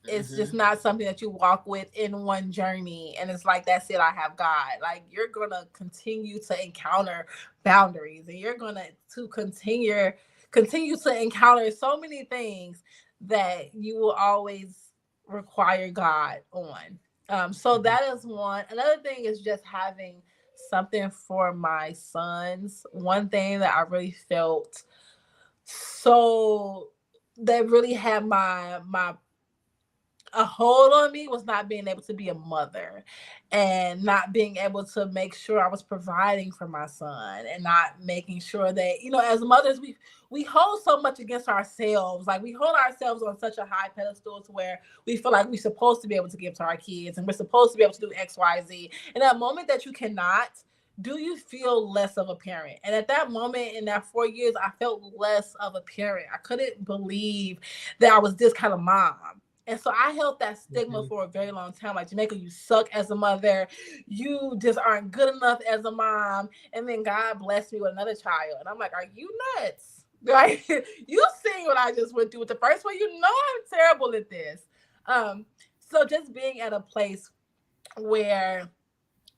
It's just not something that you walk with in one journey and it's like, that's it, I have God. Like, you're gonna continue to encounter boundaries, and you're gonna continue to encounter so many things that you will always require God on. So that is one. Another thing is just having something for my sons. One thing that I really felt that really had a hold on me was not being able to be a mother and not being able to make sure I was providing for my son, and not making sure that, as mothers, we hold so much against ourselves. Like, we hold ourselves on such a high pedestal to where we feel like we're supposed to be able to give to our kids, and we're supposed to be able to do X, Y, Z. And that moment that you cannot, do you feel less of a parent? And at that moment, in that 4 years, I felt less of a parent. I couldn't believe that I was this kind of mom. And so I held that stigma for a very long time. Like, Jamaica, you suck as a mother. You just aren't good enough as a mom. And then God blessed me with another child. And I'm like, are you nuts? Like, you seen what I just went through with the first one. You know I'm terrible at this. So just being at a place where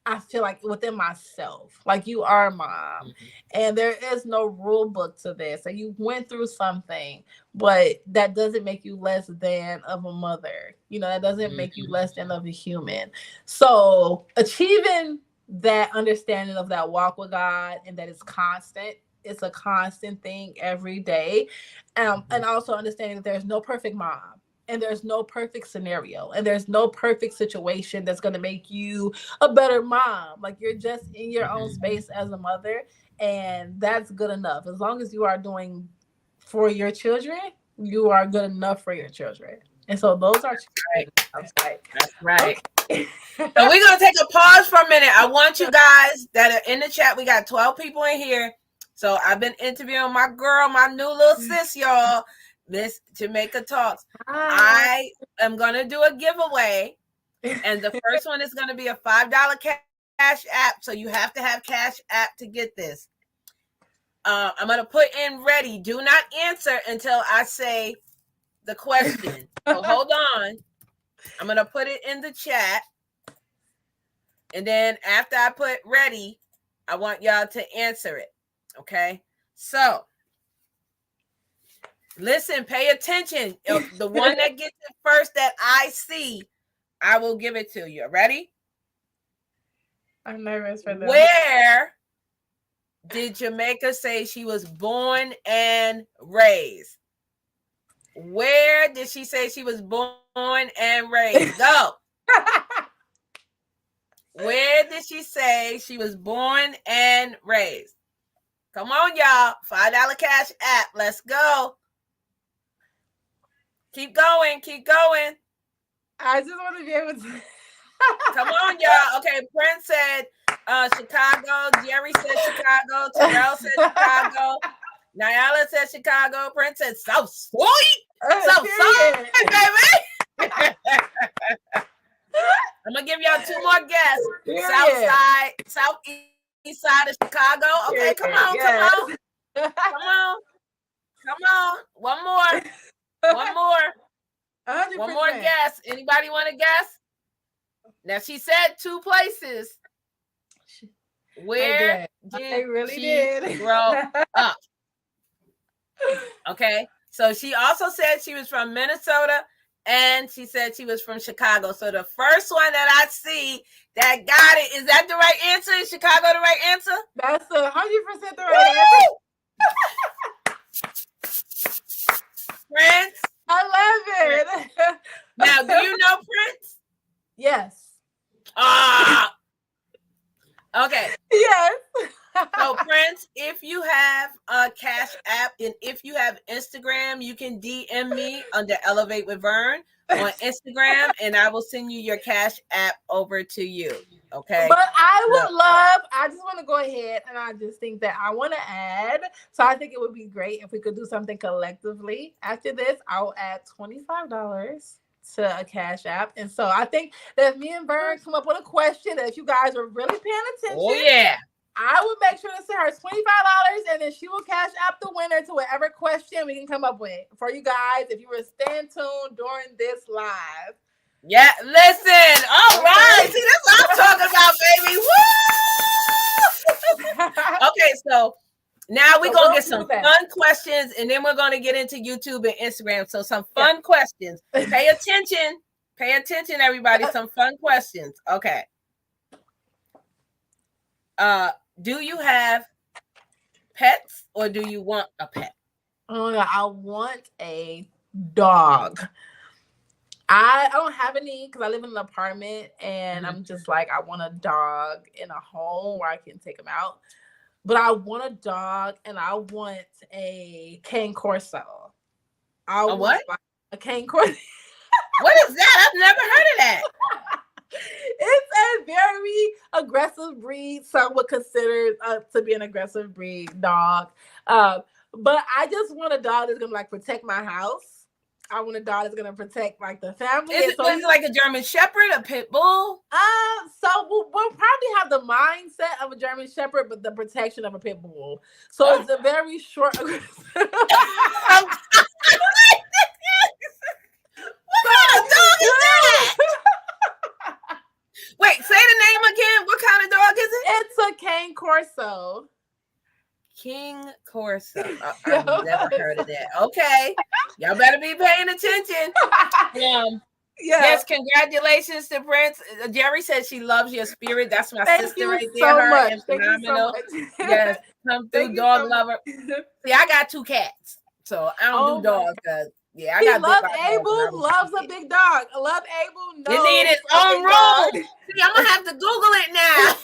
I feel like within myself, like, you are mom, and there is no rule book to this, and you went through something, but that doesn't make you less than of a mother. That doesn't make you less than of a human. So achieving that understanding of that walk with God, and that it's constant. It's a constant thing every day. And also understanding that there's no perfect mom. And there's no perfect scenario, and there's no perfect situation that's going to make you a better mom. Like, you're just in your own space as a mother, and that's good enough. As long as you are doing for your children, you are good enough for your children. And so those are right. That's right. Okay. So we're going to take a pause for a minute. I want you guys that are in the chat. We got 12 people in here. So I've been interviewing my girl, my new little sis, y'all. Miss Jamaica Talks. I am going to do a giveaway, and the first one is going to be a $5 cash app. So you have to have cash app to get this. I'm going to put in ready. Do not answer until I say the question. So hold on. I'm going to put it in the chat. And then after I put ready, I want y'all to answer it. Okay? So listen, pay attention. The one that gets it first that I see, I will give it to you. Ready? I'm nervous for this. Where did Jamaica say she was born and raised? Where did she say she was born and raised? Go. Where did she say she was born and raised? Come on, y'all. $5 cash app. Let's go. Keep going. Keep going. I just want to be able to. Come on, y'all. Okay, Prince said Chicago. Jerry said Chicago. Terrell said Chicago. Nyala said Chicago. Prince said South Sweet. South Side, baby. I'm going to give y'all 2 more guesses. South side, southeast side of Chicago. Okay, come on, come on. Come on. one more. 100%. One more guess. Anybody want to guess? Now she said 2 places. Where did she grow up? Okay. So she also said she was from Minnesota and she said she was from Chicago. So the first one that I see that got it, is that the right answer? Is Chicago the right answer? That's 100% the right answer. Prince? I love it. Now, do you know Prince? Yes. Okay. Yes. So Prince, if you have a Cash App and if you have Instagram, you can DM me under Elevate with Vern on Instagram, and I will send you your Cash App over to you. Okay. But I just want to go ahead and I just think that I want to add. So I think it would be great if we could do something collectively. After this, I'll add $25 to a Cash App. And so I think that if me and Vern come up with a question that if you guys are really paying attention. Oh, yeah. I will make sure to send her $25 and then she will Cash App the winner to whatever question we can come up with for you guys if you were staying tuned during this live. Yeah, listen. All right. See, that's what I'm talking about, baby. Woo! Okay, so now we're going to get some fun questions and then we're going to get into YouTube and Instagram. So some fun questions. Pay attention. Pay attention, everybody. Some fun questions. Okay. Do you have pets or do you want a pet? Oh, I want a dog. I don't have any because I live in an apartment and I'm just like, I want a dog in a home where I can take him out. But I want a dog and I want a cane corso. A what? A cane corso. What is that? I've never heard of that. It's a very aggressive breed. Some would consider to be an aggressive breed dog. But I just want a dog that's gonna protect my house. I want a dog that's gonna protect the family. Is it like a German Shepherd, a pit bull? So we'll probably have the mindset of a German Shepherd, but the protection of a pit bull. So it's a very short. What kind of dog is that? Wait, say the name again. What kind of dog is it? It's a cane corso. King Corso. I've never heard of that. Okay. Y'all better be paying attention. Yes, congratulations to Prince. Jerry said she loves your spirit. That's my sister right there. So her much. and phenomenal. Yes, come through, dog lover. See, I got 2 cats, so I don't do dogs. Yeah, I got. Love Abel loves a big dog. Love Abel knows it need its own room. See, I'm gonna have to Google it now.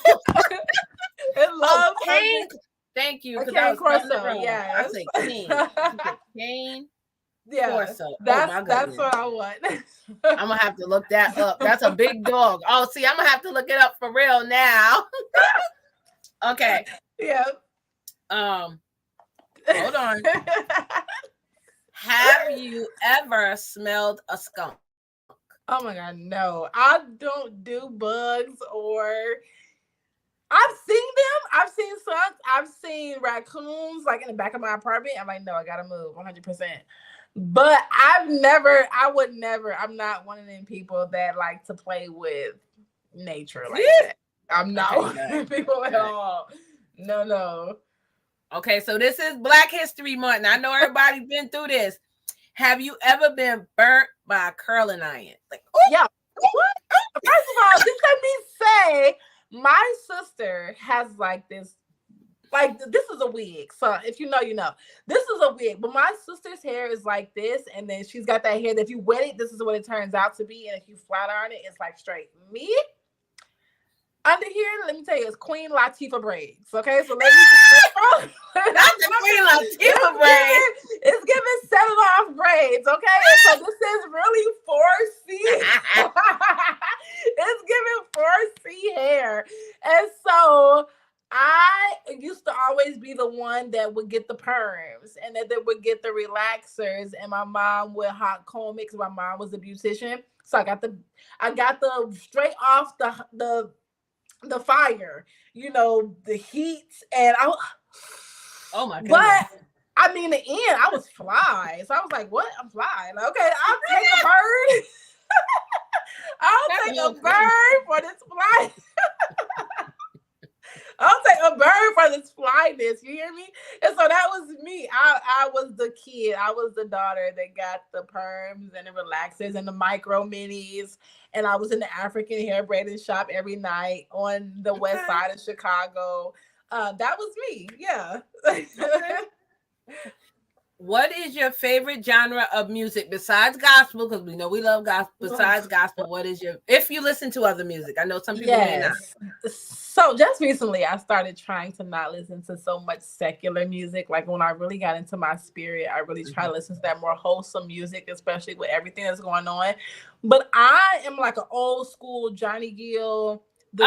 It loves Cane. Thank you. Cane corso. Yeah, I say cane. Cane. Yeah, corso. That's what I want. I'm gonna have to look that up. That's a big dog. Oh, see, I'm gonna have to look it up for real now. Okay. Yeah. Hold on. Have you ever smelled a skunk? Oh my God, no. I don't do bugs or I've seen them. I've seen skunks. I've seen raccoons in the back of my apartment. I'm like, no, I gotta move 100%. But I'm not one of them people that like to play with nature like that. I'm not one of them people at all. No. Okay, so this is Black History Month. I know everybody's been through this. Have you ever been burnt by a curling iron? Yeah. What? First of all, just let me say, my sister has this. This is a wig. So if you know, you know. This is a wig, but my sister's hair is like this, and then she's got that hair that if you wet it, this is what it turns out to be, and if you flat iron it, it's straight. Me? Under here, let me tell you, it's Queen Latifah braids. Okay, so ladies, not the Queen Latifah braids. It's giving set it off braids. Okay, and so this is really 4C. It's giving 4C hair, and so I used to always be the one that would get the perms and that would get the relaxers, and my mom would hot comb it because my mom was a beautician. So I got the straight off the fire, the heat, and oh my God. But I mean, in the end, I was fly. So I was like, what? I'm fly. Like, okay, I'll take a bird. I'll take a bird for this flight. I'll take a bird for this flyness. You hear me? And so that was me. I was the kid. I was the daughter that got the perms and the relaxers and the micro minis. And I was in the African hair braiding shop every night on the west side of Chicago. That was me. Yeah. What is your favorite genre of music besides gospel? Because we know we love gospel. Besides gospel, what is your, if you listen to other music? I know some people may not. So just recently, I started trying to not listen to so much secular music. Like when I really got into my spirit, I really try to listen to that more wholesome music, especially with everything that's going on. But I am like an old school Johnny Gill. The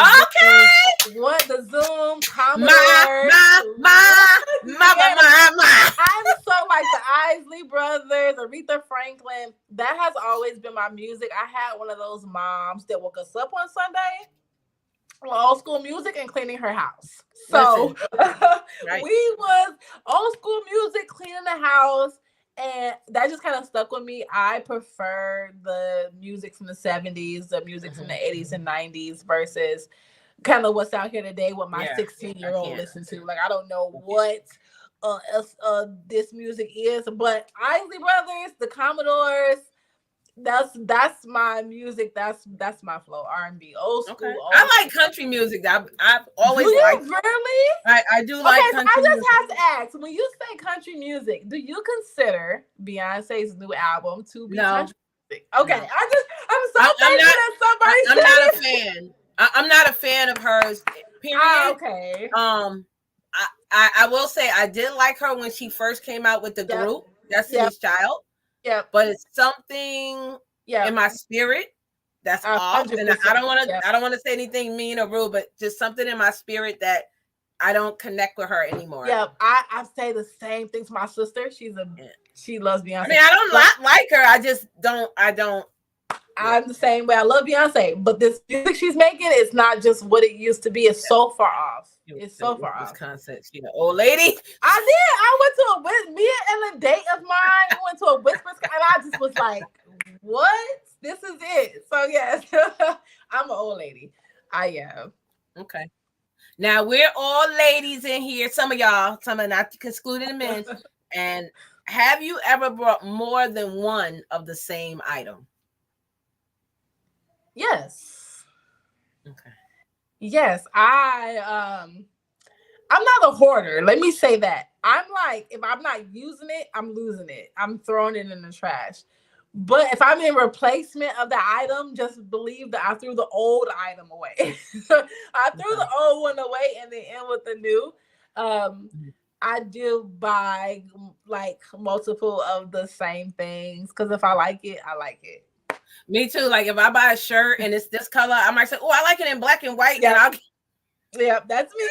Zoom, Commodore. I'm so like the Isley Brothers, Aretha Franklin. That has always been my music. I had one of those moms that woke us up on Sunday, old school music and cleaning her house. So we was old school music, cleaning the house. And that just kind of stuck with me. I prefer the music from the 70s, the music from the 80s and 90s versus kind of what's out here today, what my 16-year-old listens to. Like, I don't know what this music is, but Isley Brothers, the Commodores, that's my music. That's my flow. R&B, old school. Okay. I like country music. I've always liked. Really? I do like country I just music. have to ask, when you say country music, do you consider Beyonce's new album to be country music? Okay, No. I'm so thankful that somebody I'm not a fan. I'm not a fan of hers. Period. Okay. I will say I did like her when she first came out with the group Destiny's Child. Yeah, but it's something in my spirit that's off, and I don't want to say anything mean or rude, but just something in my spirit that I don't connect with her anymore. Yeah, I say the same thing to my sister. She loves Beyonce. I mean, I don't like her. I just don't. I'm the same way. I love Beyonce, but this music she's making is not just what it used to be. It's so far off. It's so far off. Wisconsin, she an old lady. I went to me and a date of mine went to a Whisper, and I just was like, "What? This is it." So yes, I'm an old lady. I am. Okay. Now we're all ladies in here. Some of y'all, not excluding the men. And have you ever brought more than one of the same item? Yes. Okay. Yes, I'm not a hoarder. Let me say that. I'm like, if I'm not using it, I'm losing it. I'm throwing it in the trash. But if I'm in replacement of the item, just believe that I threw the old item away. I threw the old one away and then in with the new. I do buy like multiple of the same things because if I like it, I like it. Me too. Like if I buy a shirt and it's this color, I might say, "Oh, I like it in black and white." Yeah, that's me.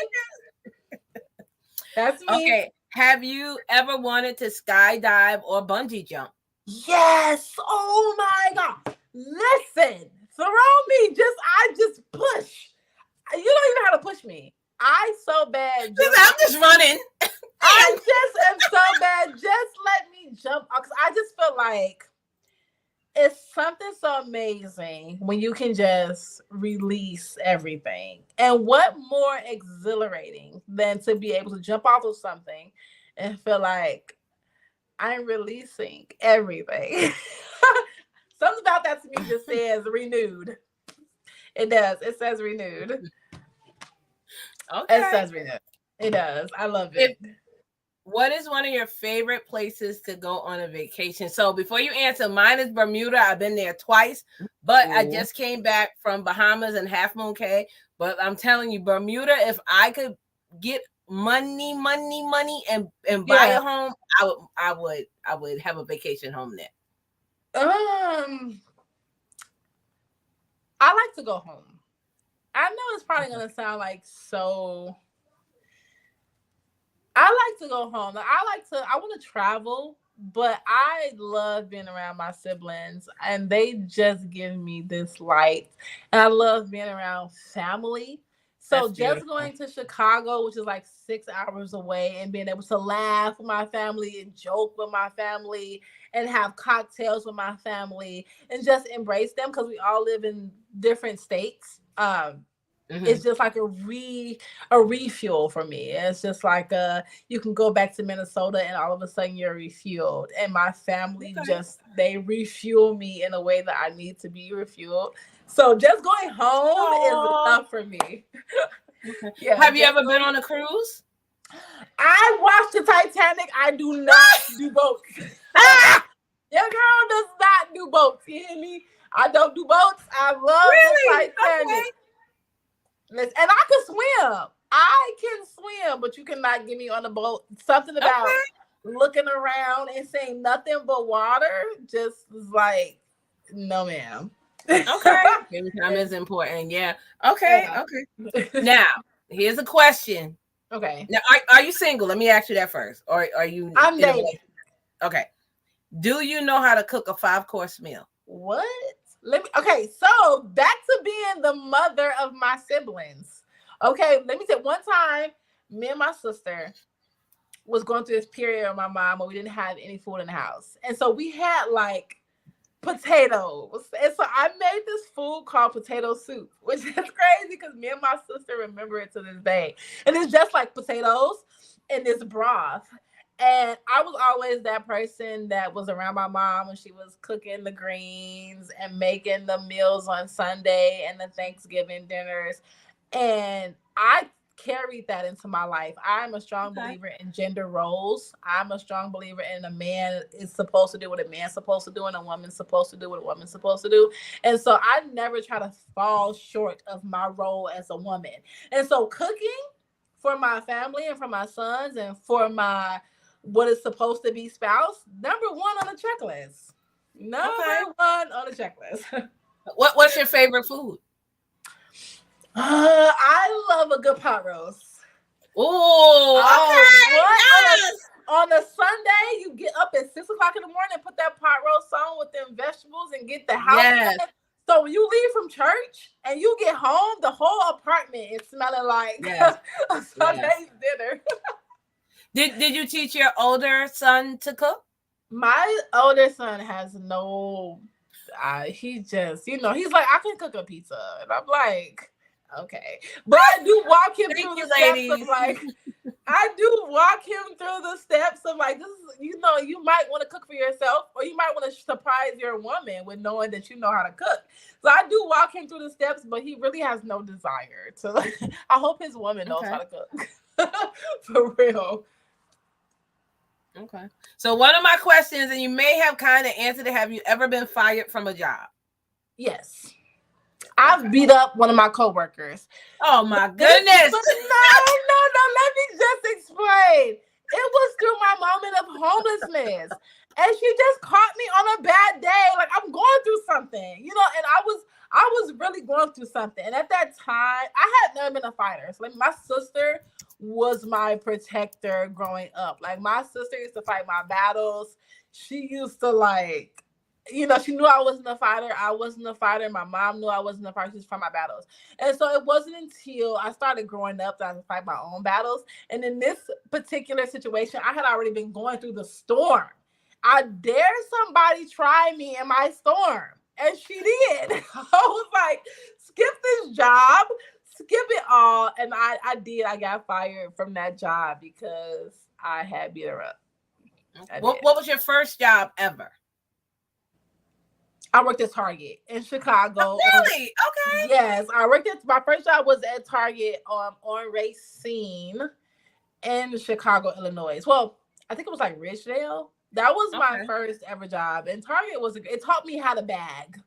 That's me. Okay. Have you ever wanted to skydive or bungee jump? Yes. Oh my God. Listen, throw me. I just push. You don't even know how to push me. I so bad. I'm just running. I just am so bad. Just let me jump because I just feel like it's something so amazing when you can just release everything. And what more exhilarating than to be able to jump off of something and feel like I'm releasing everything. Something about that to me just says renewed. It does. It says renewed. Okay. It says renewed. It does. I love it. What is one of your favorite places to go on a vacation? So before you answer, mine is Bermuda. I've been there twice, but I just came back from Bahamas and Half Moon Cay. But I'm telling you, Bermuda, if I could get money and buy a home, I would have a vacation home there. I like to go home. I know it's probably gonna sound like so. I like to go home. I want to travel, but I love being around my siblings and they just give me this light. And I love being around family. So That's just beautiful. going to Chicago, which is like 6 hours away, and being able to laugh with my family and joke with my family and have cocktails with my family and just embrace them because we all live in different states. It's just like a refuel for me. It's just like you can go back to Minnesota and all of a sudden you're refueled. And my family they refuel me in a way that I need to be refueled. So just going home is enough for me. Okay. Yeah. Have you ever been on a cruise? I watched the Titanic. I do not do boats. Your girl does not do boats. You hear me? I don't do boats. I love the Titanic. Okay. And I can swim. I can swim, but you cannot get me on a boat. Something about looking around and seeing nothing but water just is like, no, ma'am. Okay. Baby time is important. Yeah. Okay. Yeah. Okay. Now, here's a question. Okay. Now, are you single? Let me ask you that first. Or are you? I'm dating. Okay. Do you know how to cook a 5-course meal? What? Okay, so back to being the mother of my siblings. Okay, let me say one time, me and my sister was going through this period with my mom where we didn't have any food in the house. And so we had like potatoes. And so I made this food called potato soup, which is crazy because me and my sister remember it to this day. And it's just like potatoes and this broth. And I was always that person that was around my mom when she was cooking the greens and making the meals on Sunday and the Thanksgiving dinners. And I carried that into my life. I'm a strong believer in gender roles. I'm a strong believer in a man is supposed to do what a man's supposed to do and a woman's supposed to do what a woman's supposed to do. And so I never try to fall short of my role as a woman. And so cooking for my family and for my sons and for my what is supposed to be spouse, number one on the checklist. Number one on the checklist. What's your favorite food? I love a good pot roast. Oh, yes. On a Sunday, you get up at 6 o'clock in the morning and put that pot roast on with them vegetables and get the house. Yes. So when you leave from church and you get home, the whole apartment is smelling like a Sunday's dinner. Did you teach your older son to cook? My older son has no. He just, he's like, I can cook a pizza, and I'm like, okay, but I do walk him through the steps of like, I do walk him through the steps of like, this is, you might want to cook for yourself, or you might want to surprise your woman with knowing that you know how to cook. So I do walk him through the steps, but he really has no desire to. I hope his woman knows how to cook, for real. Okay. So one of my questions, and you may have kind of answered it, have you ever been fired from a job? Yes. I've beat up one of my coworkers. Oh my goodness. No, let me just explain. It was through my moment of homelessness. And she just caught me on a bad day. Like I'm going through something, and I was really going through something. And at that time, I had never been a fighter. So like my sister was my protector growing up. Like my sister used to fight my battles. She used to like, she knew I wasn't a fighter. I wasn't a fighter. My mom knew I wasn't a fighter. She used to fight my battles. And so it wasn't until I started growing up that I could fight my own battles. And in this particular situation, I had already been going through the storm. I dare somebody try me in my storm. And she did. I was like, skip this job. Skip it all. And I did. I got fired from that job because I had beat her up. What was your first job ever? I worked at Target in Chicago. Oh, really? Okay. Yes. My first job was at Target on Racine in Chicago, Illinois. Well, I think it was like Ridgedale. That was my first ever job. And Target it taught me how to bag.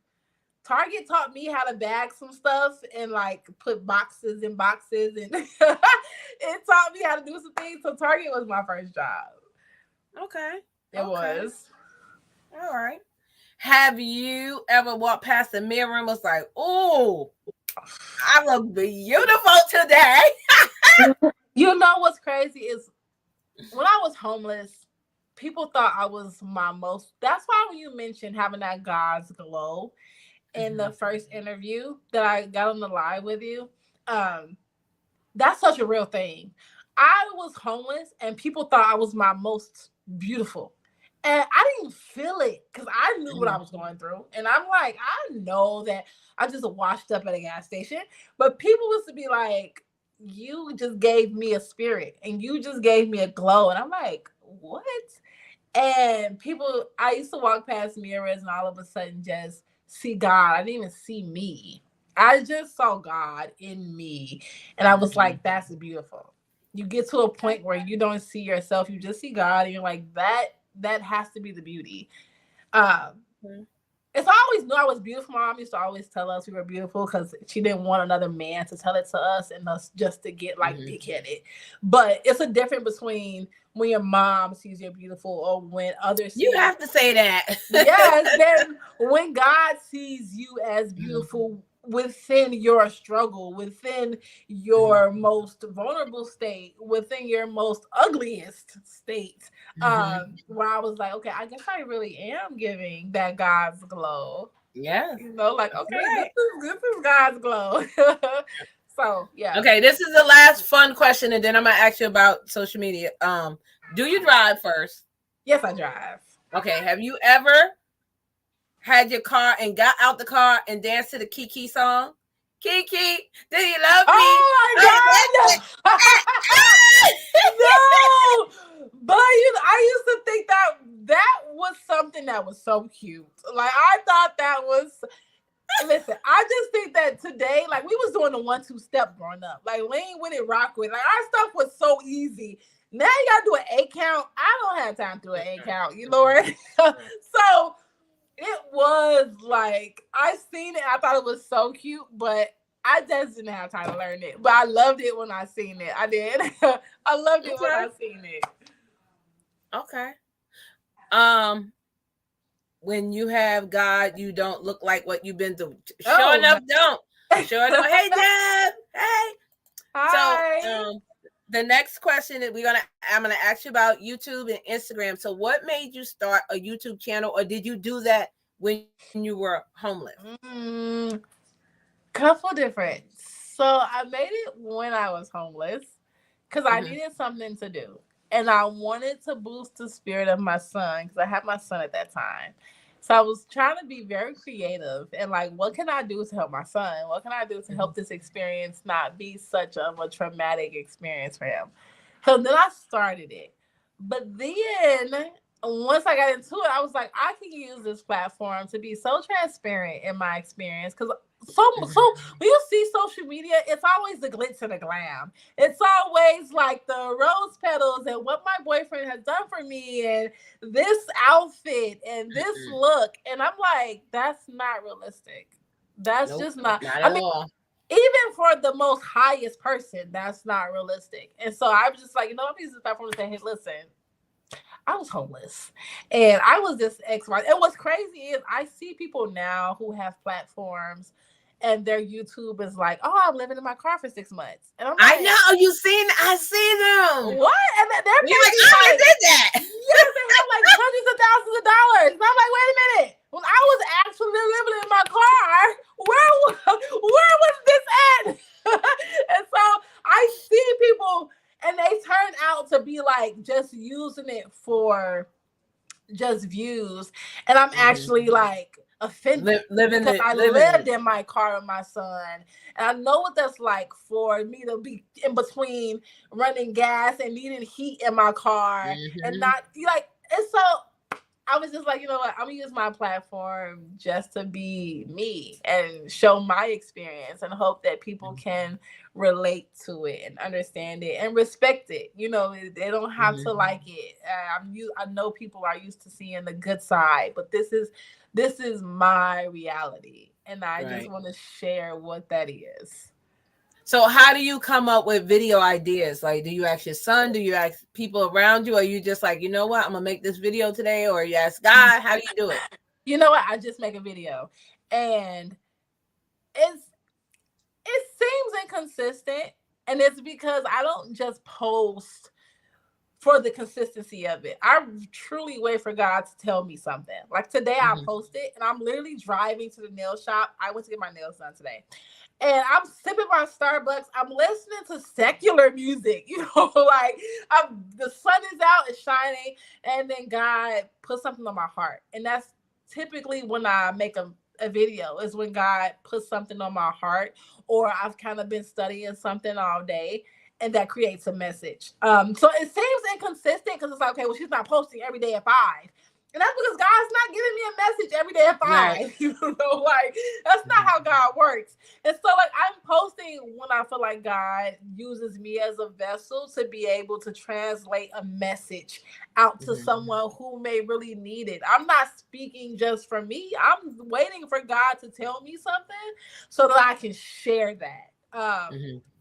Target taught me how to bag some stuff and like put boxes in boxes, and it taught me how to do some things. So Target was my first job. Okay. It was. All right. Have you ever walked past the mirror and was like, oh, I look beautiful today? You know what's crazy is when I was homeless, people thought I was my most. That's why when you mentioned having that God's glow in the first interview that I got on the live with you, That's such a real thing. I was homeless and people thought I was my most beautiful. And I didn't feel it because I knew what I was going through. And I'm like, I know that I just washed up at a gas station. But people used to be like, you just gave me a spirit and you just gave me a glow. And I'm like, what? And people, I used to walk past mirrors and all of a sudden just see God. I didn't even see me. I just saw God in me. And I was like, that's beautiful. You get to a point where you don't see yourself, you just see God, and you're like, that has to be the beauty. Um, it's always knew I was beautiful. My mom used to always tell us we were beautiful because she didn't want another man to tell it to us and us just to get like big-headed. But it's a difference between when your mom sees you're beautiful or when others see You have to say that. yes, then when God sees you as beautiful within your struggle, within your most vulnerable state, within your most ugliest state, where I was like, okay, I guess I really am giving that God's glow. Yeah. You know, like, okay, right. this is God's glow. So yeah. Okay, this is the last fun question, and then I'm gonna ask you about social media. Do you drive first? Yes, I drive. Okay, have you ever had your car and got out the car and danced to the Kiki song? Kiki, do you love me? Oh my God! No, but I used to think that was something that was so cute. Like I thought that was. Listen, I just think that today, like we was doing the 1-2 step growing up, like lean with it, rock with it. Like our stuff was so easy. Now you gotta do an 8 count. I don't have time to do an 8 count, you know what? So it was like I seen it. I thought it was so cute, but I just didn't have time to learn it. But I loved it when I seen it. I did. I loved it when I seen it. Okay. When you have God, you don't look like what you've been through. Sure enough, don't. Sure enough. Hey, Deb. Hey. Hi. So, the next question that I'm gonna ask you about YouTube and Instagram. So, what made you start a YouTube channel, or did you do that when you were homeless? Couple different. So I made it when I was homeless because I needed something to do. And I wanted to boost the spirit of my son because I had my son at that time. So I was trying to be very creative and like, what can I do to help my son? What can I do to help this experience not be such of a traumatic experience for him? So then I started it. But then once I got into it, I was like, I can use this platform to be so transparent in my experience because so when you see social media, it's always the glitz and the glam. It's always like the rose petals and what my boyfriend has done for me and this outfit and this look. And I'm like, that's not realistic. That's just not at all. Even for the most highest person, that's not realistic. And so I was just like, you know, I'm using this platform to say, hey, listen, I was homeless and I was this ex-wife. And what's crazy is I see people now who have platforms and their YouTube is like, oh, I'm living in my car for 6 months. And I'm like, I know I see them. What? And they're like, I did that. Yes, they have like hundreds of thousands of dollars. And I'm like, wait a minute. When I was actually living in my car, where was this at? And so I see people and they turn out to be like just using it for just views. And I'm actually like offended because I lived in my car with my son. And I know what that's like for me to be in between running gas and needing heat in my car and not like, and so I was just like, you know what, I'm gonna use my platform just to be me and show my experience and hope that people can relate to it and understand it and respect it. You know, they don't have to like it. I know people are used to seeing the good side, but this is my reality, and I just want to share what that is. So how do you come up with video ideas? Like, do you ask your son? Do you ask people around you? Or are you just like, you know what, I'm going to make this video today? Or you ask God? How do you do it? You know what? I just make a video. And it seems inconsistent. And it's because I don't just post for the consistency of it. I truly wait for God to tell me something. Like today I posted and I'm literally driving to the nail shop. I went to get my nails done today. and I'm sipping my Starbucks. I'm listening to secular music, like the sun is out, it's shining, and then God put something on my heart. And that's typically when I make a video, is when God puts something on my heart, or I've kind of been studying something all day. And that creates a message. So it seems inconsistent because it's like, okay, well, she's not posting every day at 5. And that's because God's not giving me a message every day at 5. Right. Like that's not how God works. And so like I'm posting when I feel like God uses me as a vessel to be able to translate a message out to someone who may really need it. I'm not speaking just for me. I'm waiting for God to tell me something so that I can share that.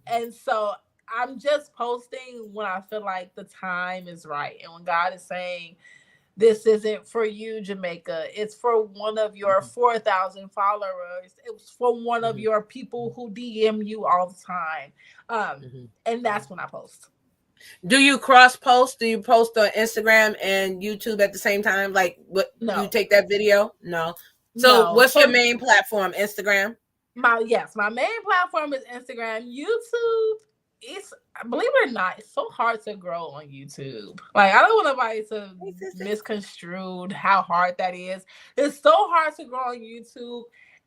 And so I'm just posting when I feel like the time is right. And when God is saying, this isn't for you, Jamaica. It's for one of your 4,000 followers. It's for one of your people who DM you all the time. And that's when I post. Do you cross post? Do you post on Instagram and YouTube at the same time? Like, what? No. Do you take that video? No. So what's your main platform? Instagram? My main platform is Instagram. YouTube, believe it or not, it's so hard to grow on YouTube. Like, I don't want nobody to misconstrue how hard that is. It's so hard to grow on YouTube.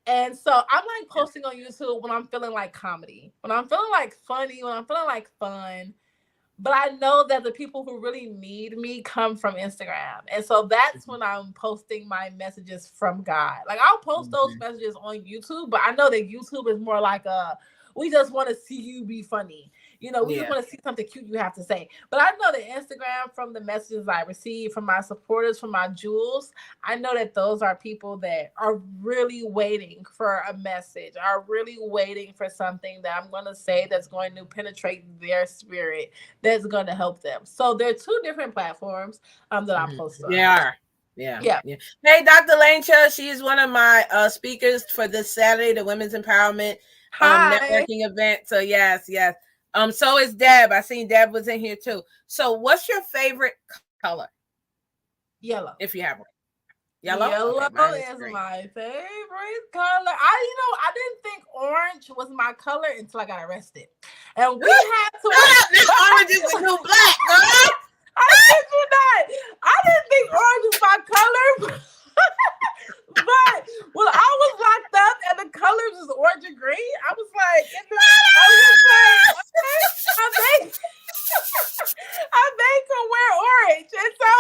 And so I'm like posting on YouTube when I'm feeling like comedy, when I'm feeling like funny, when I'm feeling like fun. But I know that the people who really need me come from Instagram. And so that's when I'm posting my messages from God. Like I'll post those messages on YouTube, but I know that YouTube is more like we just want to see you be funny. We just want to see something cute you have to say. But I know that Instagram, from the messages I receive from my supporters, from my jewels, I know that those are people that are really waiting for a message, are really waiting for something that I'm going to say that's going to penetrate their spirit, that's going to help them. So there are 2 different platforms that I post on. They are. Yeah. Hey, Dr. Lanesha, she's one of my speakers for this Saturday, the Women's Empowerment networking event. So yes. So is Deb. I seen Deb was in here too. So what's your favorite color? Yellow. If you have one. Yellow is my favorite color. I didn't think orange was my color until I got arrested. And we had to this orange is the new black, girl. I didn't think orange was my color. But when I was locked up and the colors was orange and green, I was like, okay, I made her wear orange. And so,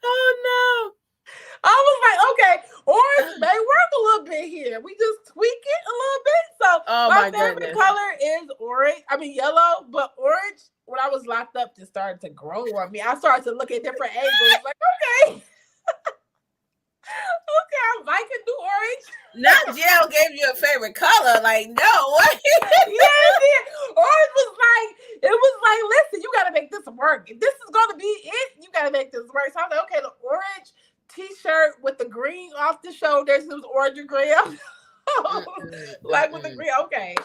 oh no. I was like, okay, orange may work a little bit here. We just tweak it a little bit. So my favorite color is orange. I mean yellow, but orange, when I was locked up, just started to grow on me. I started to look at different angles. Like, okay. Okay, I might can do orange. Not jail gave you a favorite color. Like, no, what? Orange was like, listen, you gotta make this work. If this is gonna be it, you gotta make this work. So I was like, okay, the orange t-shirt with the green off the shoulders, it was orange and green. Like with the green, okay.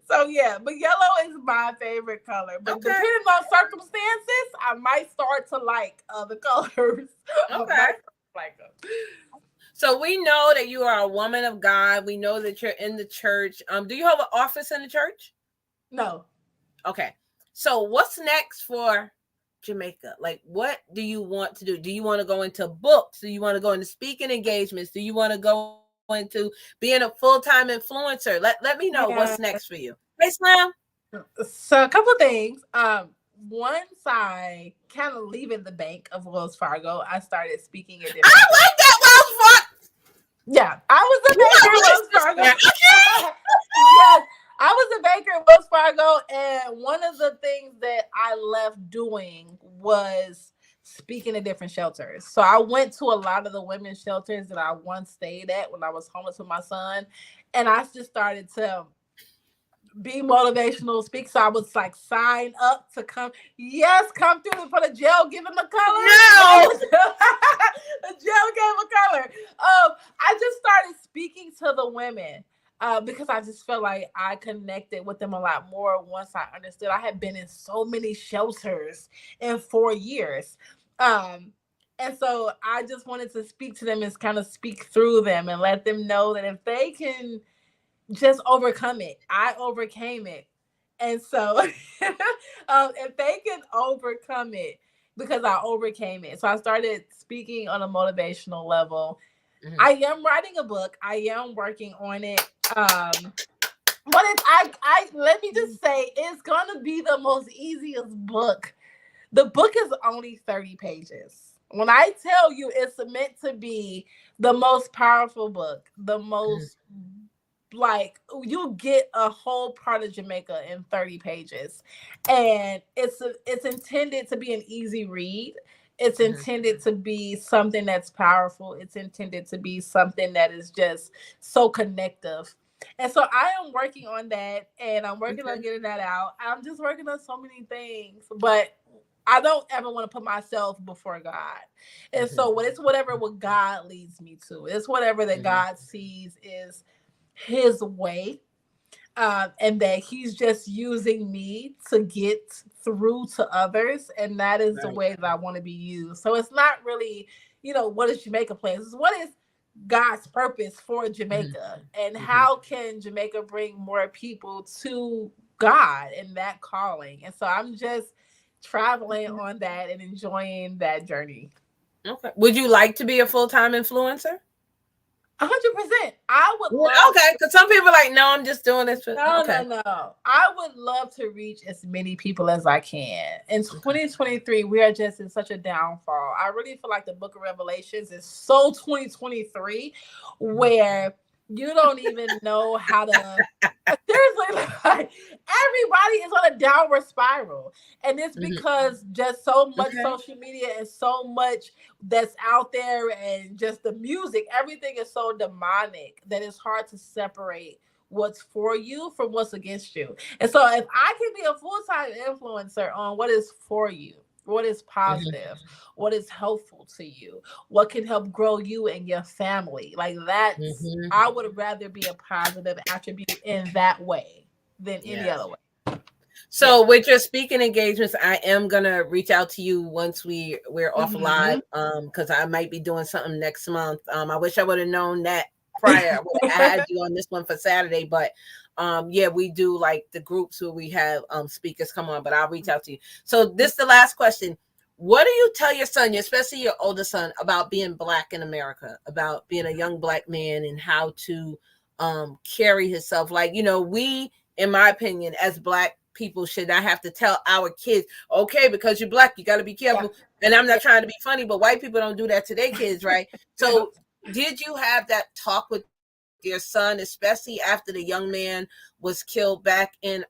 So yeah, but yellow is my favorite color. But depending on circumstances, I might start to like other colors. Okay. Like them. So we know that you are a woman of God. We know that you're in the church. Do you have an office in the church? No. Okay. So what's next for Jamaica? Like, what do you want to do? Do you want to go into books? Do you want to go into speaking engagements? Do you want to go into being a full-time influencer? Let me know what's next for you. Hey, Slam. So a couple of things. Once I kind of leaving the bank of Wells Fargo, I started speaking at different. I like that Wells Fargo. Yeah, I was a banker at Wells Fargo. Yes, I was a banker at Wells Fargo, and one of the things that I left doing was speaking at different shelters. So I went to a lot of the women's shelters that I once stayed at when I was homeless with my son, and I just started to be motivational speak. So I was like, sign up to come. Yes, come through for the jail. Give him a color. No, the jail gave a color. I just started speaking to the women because I just felt like I connected with them a lot more once I understood. I had been in so many shelters in 4 years. And so I just wanted to speak to them and kind of speak through them and let them know that if they can just overcome it. I overcame it. And so if they can overcome it, because I overcame it. So I started speaking on a motivational level. I am writing a book. I am working on it. But I let me just say, it's gonna be the most easiest book. The book is only 30 pages. When I tell you it's meant to be the most powerful book, the most like you get a whole part of Jamaica in 30 pages. And it's intended to be an easy read. It's intended to be something that's powerful. It's intended to be something that is just so connective. And so I am working on that, and I'm working on getting that out. I'm just working on so many things, but I don't ever want to put myself before God. And so it's whatever what God leads me to. It's whatever that God sees is his way. And that he's just using me to get through to others. And that is the way that I want to be used. So it's not really, what is Jamaica plans? It's what is God's purpose for Jamaica, and how can Jamaica bring more people to God and that calling. And so I'm just traveling on that and enjoying that journey. Okay. Would you like to be a full-time influencer? 100%. I would love. Okay, because some people are like, no, I'm just doing this. No. I would love to reach as many people as I can. In 2023, we are just in such a downfall. I really feel like the Book of Revelations is so 2023, where you don't even know how to. Seriously, like, everybody is on a downward spiral, and it's because just so much social media and so much that's out there, and just the music, everything is so demonic that it's hard to separate what's for you from what's against you. And so if I can be a full-time influencer on what is for you, what is positive, what is helpful to you, what can help grow you and your family, like that, I would rather be a positive attribute in that way than any other way. So with your speaking engagements, I am gonna reach out to you once we're off live, because I might be doing something next month. I wish I would have known that prior. I would have had you on this one for Saturday, but we do like the groups where we have speakers come on, but I'll reach out to you. So this is the last question. What do you tell your son, especially your older son, about being Black in America, about being a young Black man and how to carry himself? Like, we, in my opinion, as Black people should not have to tell our kids, okay, because you're Black, you got to be careful. And I'm not trying to be funny, but white people don't do that to their kids, right? So did you have that talk with your son, especially after the young man was killed back in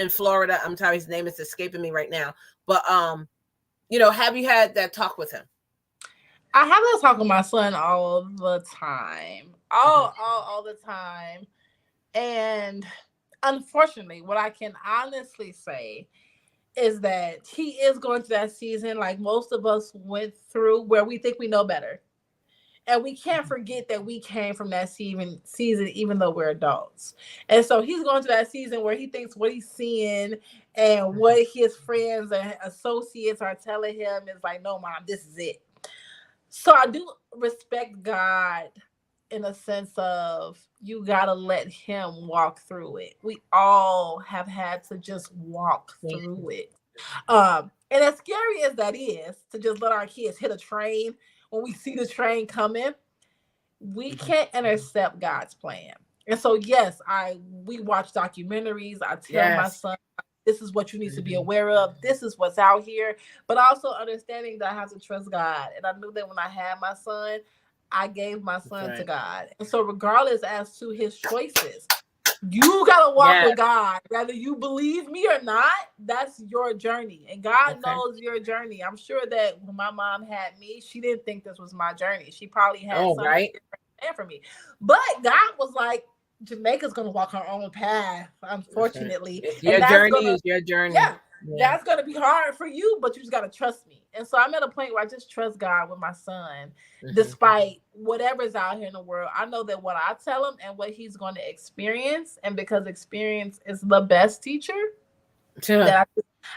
Florida? I'm sorry, his name is escaping me right now. But have you had that talk with him? I have that talk with my son all the time. All the time. And unfortunately, what I can honestly say is that he is going through that season like most of us went through, where we think we know better. And we can't forget that we came from that season, even though we're adults. And so he's going through that season where he thinks what he's seeing and what his friends and associates are telling him is like, no, Mom, this is it. So I do respect God in a sense of you got to let him walk through it. We all have had to just walk through it. And as scary as that is, to just let our kids hit a train when we see the train coming, we can't intercept God's plan. And so, yes, we watch documentaries. I tell my son, this is what you need to be aware of. This is what's out here. But also understanding that I have to trust God. And I knew that when I had my son, I gave my son to God. And so regardless as to his choices, you got to walk with God. Whether you believe me or not, that's your journey. And God knows your journey. I'm sure that when my mom had me, she didn't think this was my journey. She probably had something different for me. But God was like, Jamaica's going to walk her own path, unfortunately. Your journey is your journey. Yeah. That's going to be hard for you, but you just got to trust me. And so I'm at a point where I just trust God with my son, despite whatever's out here in the world. I know that what I tell him and what he's going to experience, and because experience is the best teacher, that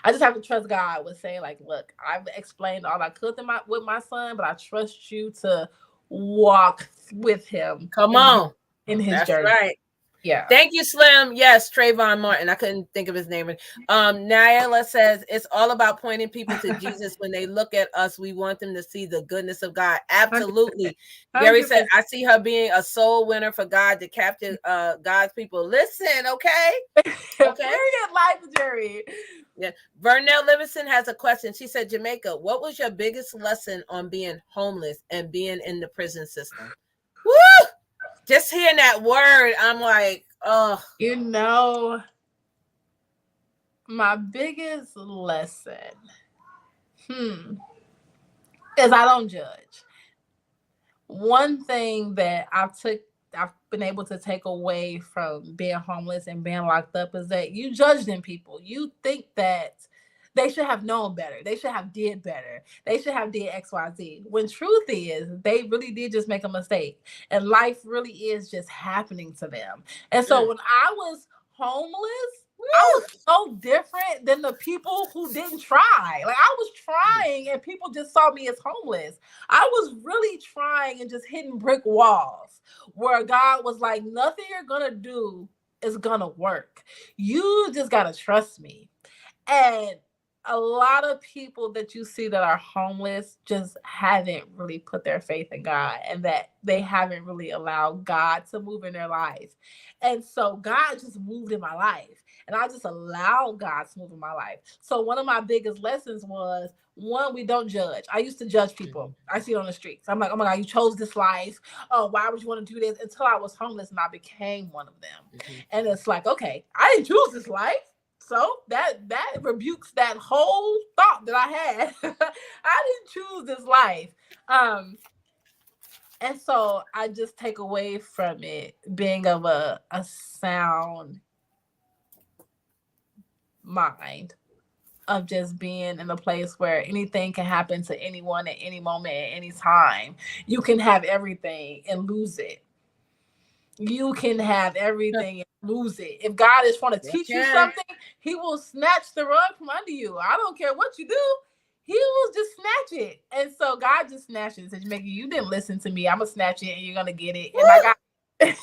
I just have to trust God with saying, like, look, I've explained all I could with my son, but I trust you to walk with him. Come on. In his That's journey. Right. Yeah. Thank you, Slim. Yes, Trayvon Martin. I couldn't think of his name. Nyla says it's all about pointing people to Jesus. When they look at us, we want them to see the goodness of God. Absolutely. 100%. Gary said, I see her being a soul winner for God to capture God's people. Listen, okay? Okay. Period, life journey. Yeah. Vernell Livingston has a question. She said, Jamaica, what was your biggest lesson on being homeless and being in the prison system? Woo! Just hearing that word, I'm like, oh. You know, my biggest lesson, is I don't judge. One thing that I've been able to take away from being homeless and being locked up is that you judge them people. You think that they should have known better. They should have did better. They should have did XYZ. When truth is, they really did just make a mistake. And life really is just happening to them. And so when I was homeless, I was so different than the people who didn't try. Like, I was trying and people just saw me as homeless. I was really trying and just hitting brick walls where God was like, nothing you're going to do is going to work. You just got to trust me. And a lot of people that you see that are homeless just haven't really put their faith in God, and that they haven't really allowed God to move in their life. And so God just moved in my life, and I just allowed God to move in my life. So one of my biggest lessons was, one, we don't judge. I used to judge people. I see it on the streets. I'm like, oh my God, you chose this life. Oh, why would you want to do this? Until I was homeless and I became one of them. And it's like, okay, I didn't choose this life. So that rebukes that whole thought that I had. I didn't choose this life. And so I just take away from it being of a sound mind, of just being in a place where anything can happen to anyone at any moment, at any time. You can have everything and lose it. You can have everything and lose it. If God is trying to teach you something, he will snatch the rug from under you. I don't care what you do. He will just snatch it. And so God just snatches it. Says, Jamaica, you didn't listen to me. I'm going to snatch it and you're going to get it. And I got it.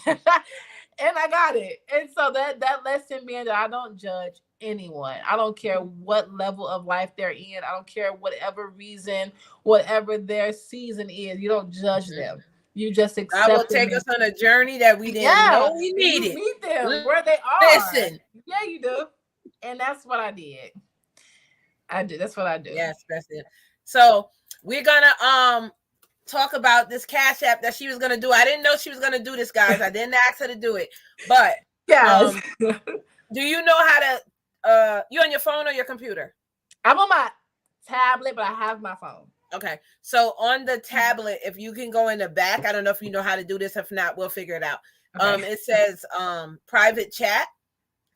And I got it. And so that lesson being that I don't judge anyone. I don't care what level of life they're in. I don't care whatever reason, whatever their season is. You don't judge them. You just accept. God will take us on a journey that we didn't know we needed. You meet them where they are. Listen. Yeah, you do. And that's what I did. That's what I do. Yes, that's it. So we're gonna talk about this Cash App that she was gonna do. I didn't know she was gonna do this, guys. I didn't ask her to do it. But yes. Do you know how to you on your phone or your computer? I'm on my tablet, but I have my phone. Okay, so on the tablet, if you can go in the back, I don't know if you know how to do this. If not, we'll figure it out. Okay. It says private chat,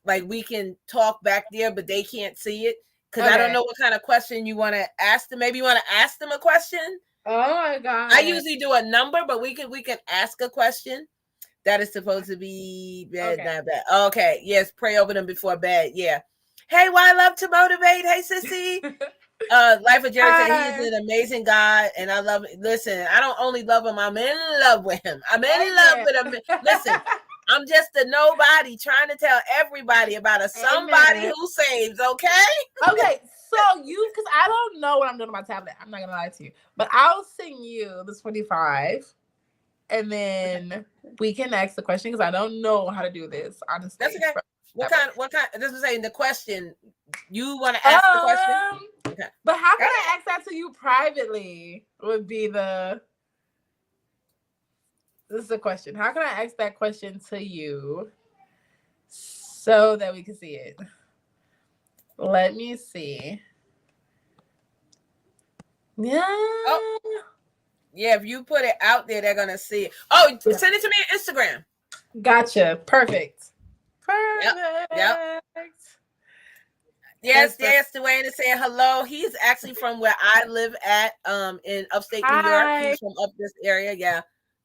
like we can talk back there, but they can't see it because I don't know what kind of question you want to ask them. Maybe you want to ask them a question. Oh my God! I usually do a number, but we can ask a question that is supposed to be bad, not bad. Okay, yes, pray over them before bed. Yeah. Hey, why I love to motivate. Hey, sissy. Life of Jerry said he is an amazing God, and I love it. Listen, I don't only love him, I'm in love with him. I'm in love with him. Listen, I'm just a nobody trying to tell everybody about a somebody who saves, okay? Okay, so because I don't know what I'm doing on my tablet. I'm not gonna lie to you, but I'll send you the 25, and then we can ask the question because I don't know how to do this. Honestly, that's okay. What kind? This is saying the question. You want to ask the question? Okay. But how can I ask that to you privately? Would be this is the question. How can I ask that question to you so that we can see it? Let me see. Yeah. Oh. Yeah, if you put it out there, they're gonna see it. Oh, send it to me on Instagram. Gotcha. Perfect. Yep. Yes, Dwayne is saying hello. He's actually from where I live at, in upstate New York. He's from up this area. Yeah.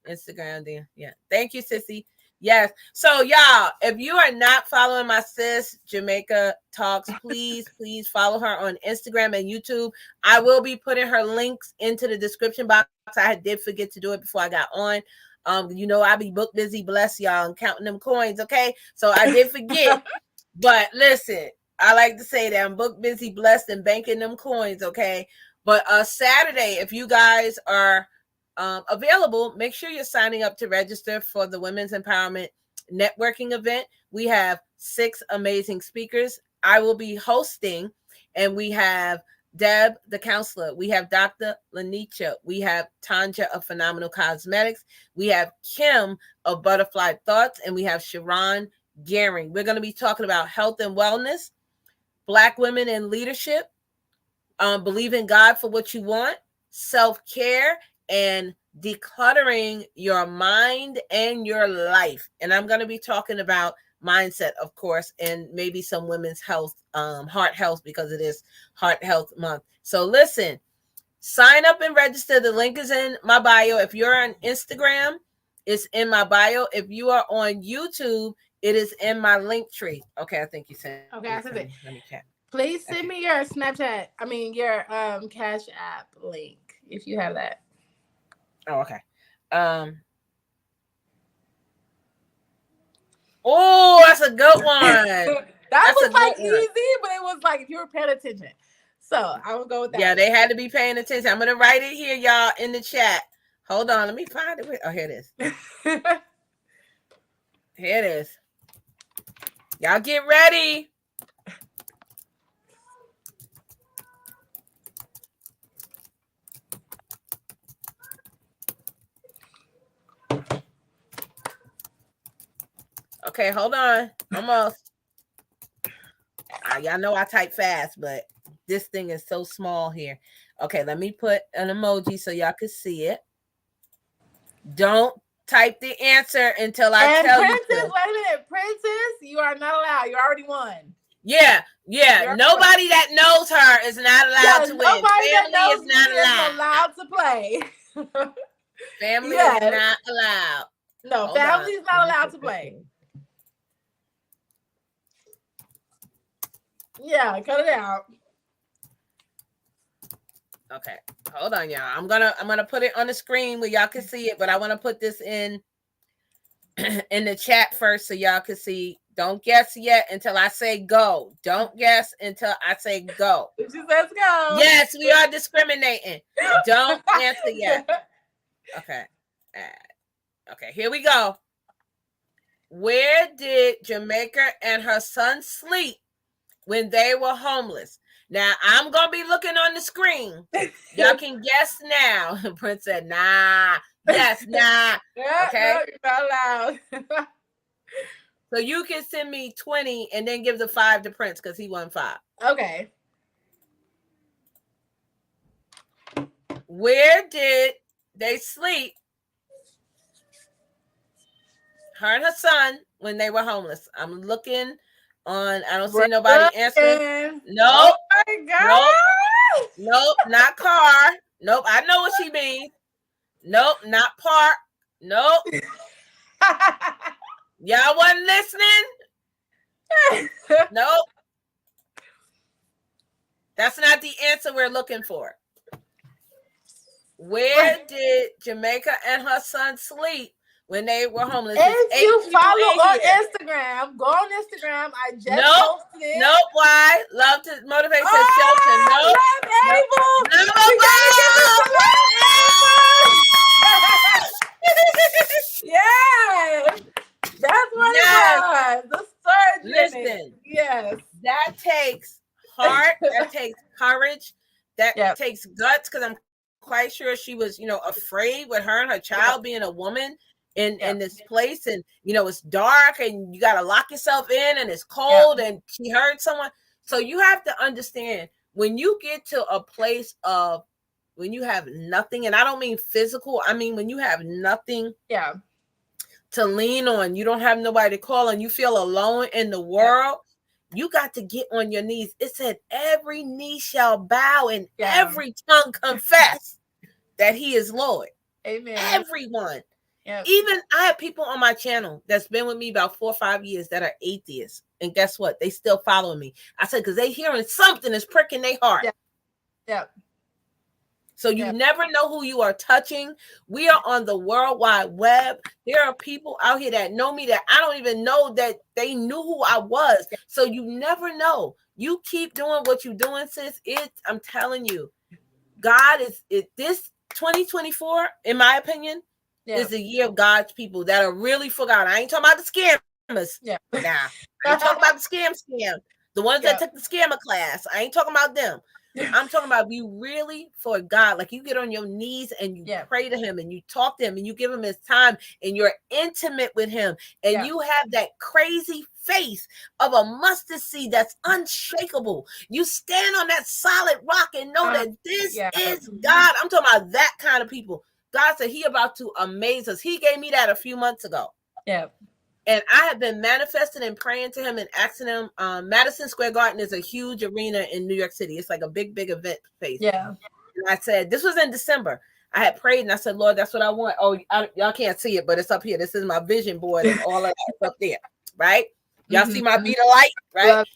Instagram there. Yeah. Thank you, sissy. Yes. So y'all, if you are not following my sis Jamaica Talks, please follow her on Instagram and YouTube. I will be putting her links into the description box. I did forget to do it before I got on. I be book busy, bless y'all, and counting them coins. Okay, so I did forget, but listen, I like to say that I'm book busy, blessed, and banking them coins. Okay, but Saturday, if you guys are available, make sure you're signing up to register for the Women's Empowerment Networking event. We have 6 amazing speakers. I will be hosting, and we have Deb, the counselor. We have Dr. Lanicha. We have Tanja of Phenomenal Cosmetics. We have Kim of Butterfly Thoughts, and we have Sharon Gehring. We're going to be talking about health and wellness, Black women in leadership, believe in God for what you want, self-care, and decluttering your mind and your life. And I'm going to be talking about mindset, of course, and maybe some women's health, heart health, because it is Heart Health Month. So listen, sign up and register. The link is in my bio. If you're on Instagram, it's in my bio. If you are on YouTube, it is in my link tree. Okay, I think you said. Okay, I said it. Let me check. Please send me your Snapchat. I mean, your Cash App link if you have that. Oh, okay. Oh, that's a good one. That was like easy, but it was like if you were paying attention. So I will go with that. Yeah, they had to be paying attention. I'm gonna write it here, y'all, in the chat. Hold on, let me find it. Oh, here it is. Here it is. Y'all get ready. Okay, hold on. Almost. Y'all know I type fast, but this thing is so small here. Okay, let me put an emoji so y'all can see it. Don't type the answer until I tell you. Princess, wait a minute. Princess, you are not allowed. You already won. Yeah. Nobody that knows her is not allowed to win. Family is not allowed to play. Family is not allowed. No, family is not allowed to play. Yeah, cut it out. Okay, hold on, y'all. I'm gonna put it on the screen where y'all can see it, but I want to put this in the chat first so y'all can see. Don't guess yet until I say go. Don't guess until I say go. She says go. Yes, we are discriminating. Don't answer yet. Okay. Okay, here we go. Where did Jamaica and her son sleep when they were homeless? Now, I'm going to be looking on the screen. Y'all can guess now. Prince said, nah. Yes, nah. Okay? No, you're not allowed. So you can send me 20 and then give the 5 to Prince because he won 5. Okay. Where did they sleep, her and her son, when they were homeless? I'm looking on. I don't see nobody answering. Nope. Oh my God. Nope, not car. Nope, I know what she means. Nope, not park. Nope. Y'all wasn't listening? Nope. That's not the answer we're looking for. Where did Jamaica and her son sleep when they were homeless? If you follow on Instagram, go on Instagram. I just posted it. Nope. Why? Love to motivate says shelter. Nope. Yeah. That's what it was. The storage Listen. Yes. That takes heart. That takes courage. That takes guts, because I'm quite sure she was, afraid with her and her child being a woman in this place, and it's dark and you got to lock yourself in and it's cold, and she heard someone. So you have to understand, when you get to a place of when you have nothing, and I don't mean physical, I mean when you have nothing to lean on, you don't have nobody to call, and you feel alone in the world, you got to get on your knees. It said every knee shall bow and every tongue confess that he is Lord. Amen. Everyone. Even I have people on my channel that's been with me about 4 or 5 years that are atheists. And guess what? They still follow me. I said, because they hearing something that's pricking their heart. So you never know who you are touching. We are on the World Wide Web. There are people out here that know me that I don't even know that they knew who I was. So you never know. You keep doing what you're doing, sis. I'm telling you, God is this 2024, in my opinion, is the year of God's people that are really forgotten. I ain't talking about the scammers. Yeah. Nah. I ain't talking about the scam. The ones that took the scammer class. I ain't talking about them. I'm talking about you really for God. Like you get on your knees and you pray to him and you talk to him and you give him his time and you're intimate with him and you have that crazy faith of a mustard seed that's unshakable. You stand on that solid rock and know that this is God. I'm talking about that kind of people. God said he about to amaze us. He gave me that a few months ago. Yeah. And I have been manifesting and praying to him and asking him. Madison Square Garden is a huge arena in New York City. It's like a big event space. Yeah. And I said, this was in December. I had prayed and I said, Lord, that's what I want. Oh, y'all can't see it, but it's up here. This is my vision board and all of that's up there. Right? Y'all see my beat of light? Right?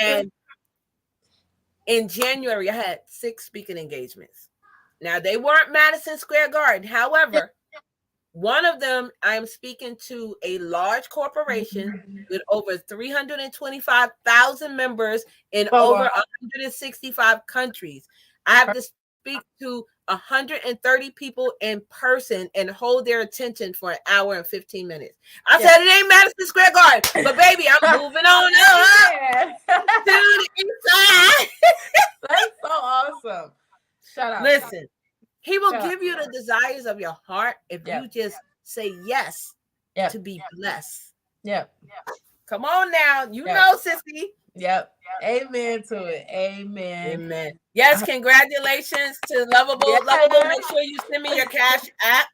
And in January, I had 6 speaking engagements. Now, they weren't Madison Square Garden. However, one of them, I am speaking to a large corporation with over 325,000 members in over 165 countries. I have to speak to 130 people in person and hold their attention for an hour and 15 minutes. I said it ain't Madison Square Garden, but baby, I'm moving on up to the inside. That's so awesome. Shut up. Listen. He will give you the desires of your heart if you just say yes to be blessed. Yep. Come on now. You know, sissy. Yep. Amen to it. Amen. Amen. Yes, congratulations to Lovable. Yes. Lovable, make sure you send me your cash app.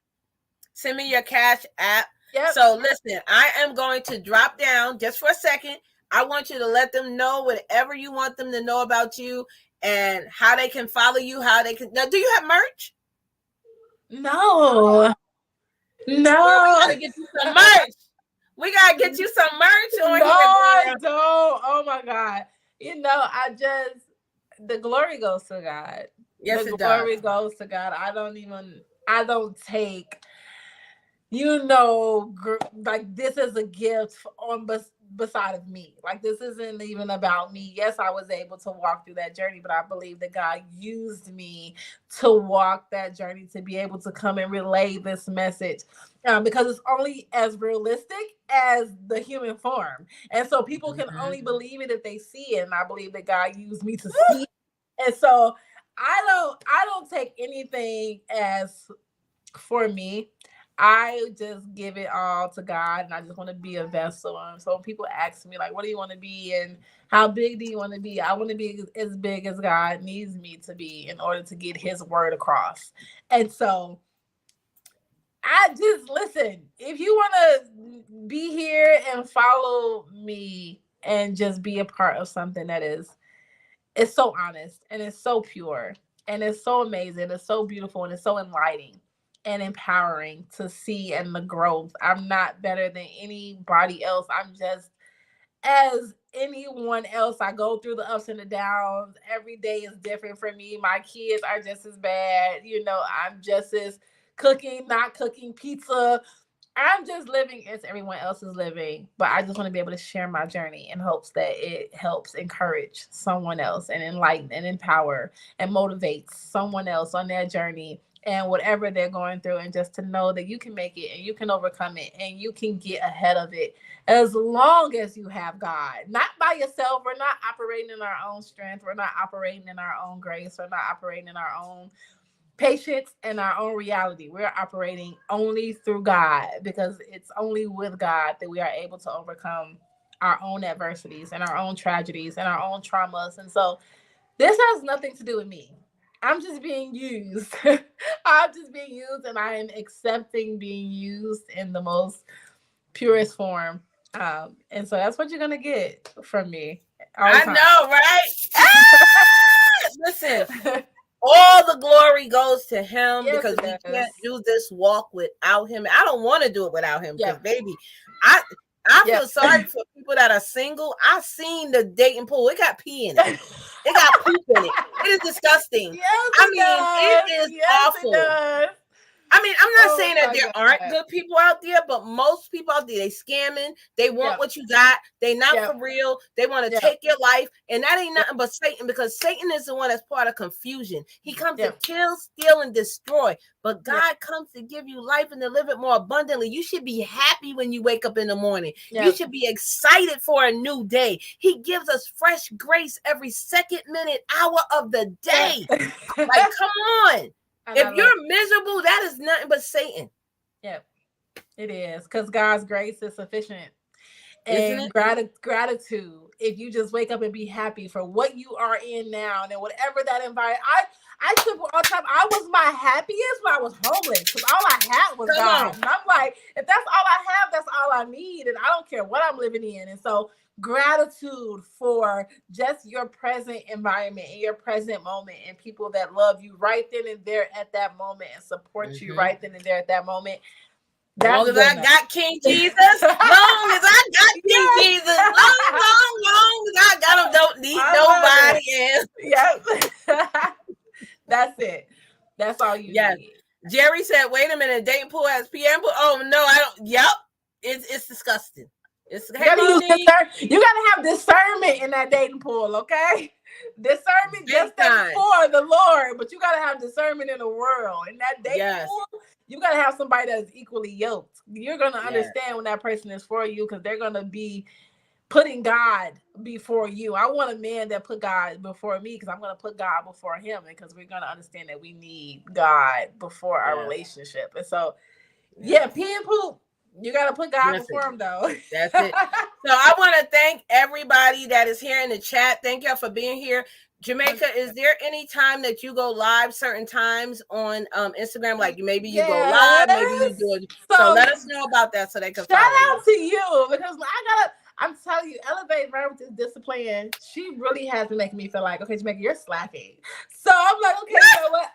Send me your cash app. Yep. So listen, I am going to drop down just for a second. I want you to let them know whatever you want them to know about you and how they can follow you, how they can. Now, do you have merch? No. We gotta get you some merch. We gotta get you some merch on here. I don't. Oh my God. You know, the glory goes to God. Yes, the glory goes to God. I don't take, like this is a gift beside of me. Like this isn't even about me. Yes, I was able to walk through that journey, but I believe that God used me to walk that journey to be able to come and relay this message because it's only as realistic as the human form. And so people can only believe it if they see it. And I believe that God used me to see it. And so I don't take anything as for me. I just give it all to God, and I just want to be a vessel. And so when people ask me, like, what do you want to be and how big do you want to be? I want to be as big as God needs me to be in order to get his word across. And so I just listen, if you want to be here and follow me and just be a part of something that it's so honest and it's so pure and it's so amazing, it's so beautiful and it's so enlightening and empowering to see and the growth. I'm not better than anybody else. I'm just as anyone else. I go through the ups and the downs. Every day is different for me. My kids are just as bad. I'm just as not cooking pizza. I'm just living as everyone else is living. But I just want to be able to share my journey in hopes that it helps encourage someone else and enlighten and empower and motivate someone else on their journey and whatever they're going through, and just to know that you can make it and you can overcome it and you can get ahead of it as long as you have God. Not by yourself. We're not operating in our own strength. We're not operating in our own grace. We're not operating in our own patience and our own reality. We're operating only through God, because it's only with God that we are able to overcome our own adversities and our own tragedies and our own traumas. And so this has nothing to do with me. I'm just being used. I'm just being used, and I am accepting being used in the most purest form. And so that's what you're going to get from me. I know, right? Listen, all the glory goes to him, because we can't do this walk without him. I don't want to do it without him, because baby, I feel sorry for people that are single. I seen the dating pool. It got pee in it. It got poop in it. It is disgusting. Yes, It is awful. It does. I mean, I'm not saying that there aren't good people out there, but most people out there, they scamming. They want what you got. They not for real. They want to take your life. And that ain't nothing but Satan, because Satan is the one that's part of confusion. He comes to kill, steal, and destroy. But God comes to give you life and to live it more abundantly. You should be happy when you wake up in the morning. You should be excited for a new day. He gives us fresh grace every second, minute, hour of the day. Like, come on. If you're miserable, that is nothing but Satan. Yep, it is, because God's grace is sufficient. And gratitude, if you just wake up and be happy for what you are in now, and whatever that environment. I took all the time. I was my happiest when I was homeless, because all I had was God. And I'm like, if that's all I have, that's all I need, and I don't care what I'm living in. And so, gratitude for just your present environment and your present moment, and people that love you right then and there at that moment and support you right then and there at that moment. As long as I got King Jesus, long as I got King Jesus, long as I got him, don't need nobody else. Yep. That's it. That's all you need. Jerry said, wait a minute, dating pool has PM pool? Oh no, I don't. Yep. It's disgusting. You gotta have discernment in that dating pool, okay? Discernment just for the Lord, but you gotta have discernment in the world. In that dating pool, you gotta have somebody that's equally yoked. You're gonna understand when that person is for you, because they're gonna be putting God before you. I want a man that put God before me, because I'm gonna put God before him, because we're gonna understand that we need God before our relationship. And so, pee and poop. You got to put God before him, though. That's it. So I want to thank everybody that is here in the chat. Thank y'all for being here. Jamaica, is there any time that you go live certain times on Instagram? Like maybe you go live, maybe you do it. So let us know about that so they can shout out to you, because I'm telling you, Elevate right with this discipline. She really has been making me feel like, okay, Jamaica, you're slacking. So I'm like, okay, you know what?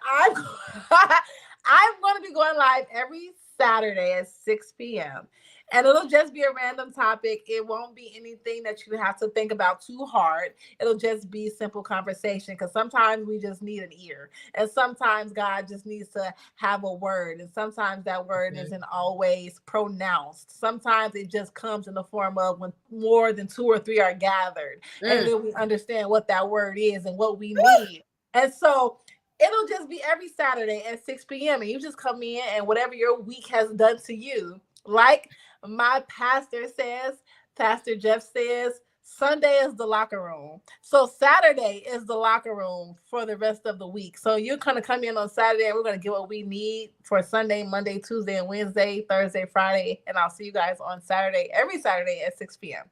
I'm going to be going live every Saturday at 6 p.m. And it'll just be a random topic. It won't be anything that you have to think about too hard. It'll just be simple conversation, because sometimes we just need an ear. And sometimes God just needs to have a word. And sometimes that word isn't always pronounced. Sometimes it just comes in the form of when more than 2 or 3 are gathered. And then we understand what that word is and what we need. And so it'll just be every Saturday at 6 p.m. And you just come in, and whatever your week has done to you, like my pastor says, Pastor Jeff says, Sunday is the locker room. So Saturday is the locker room for the rest of the week. So you're going to come in on Saturday, and we're going to get what we need for Sunday, Monday, Tuesday, and Wednesday, Thursday, Friday. And I'll see you guys on Saturday, every Saturday at 6 p.m.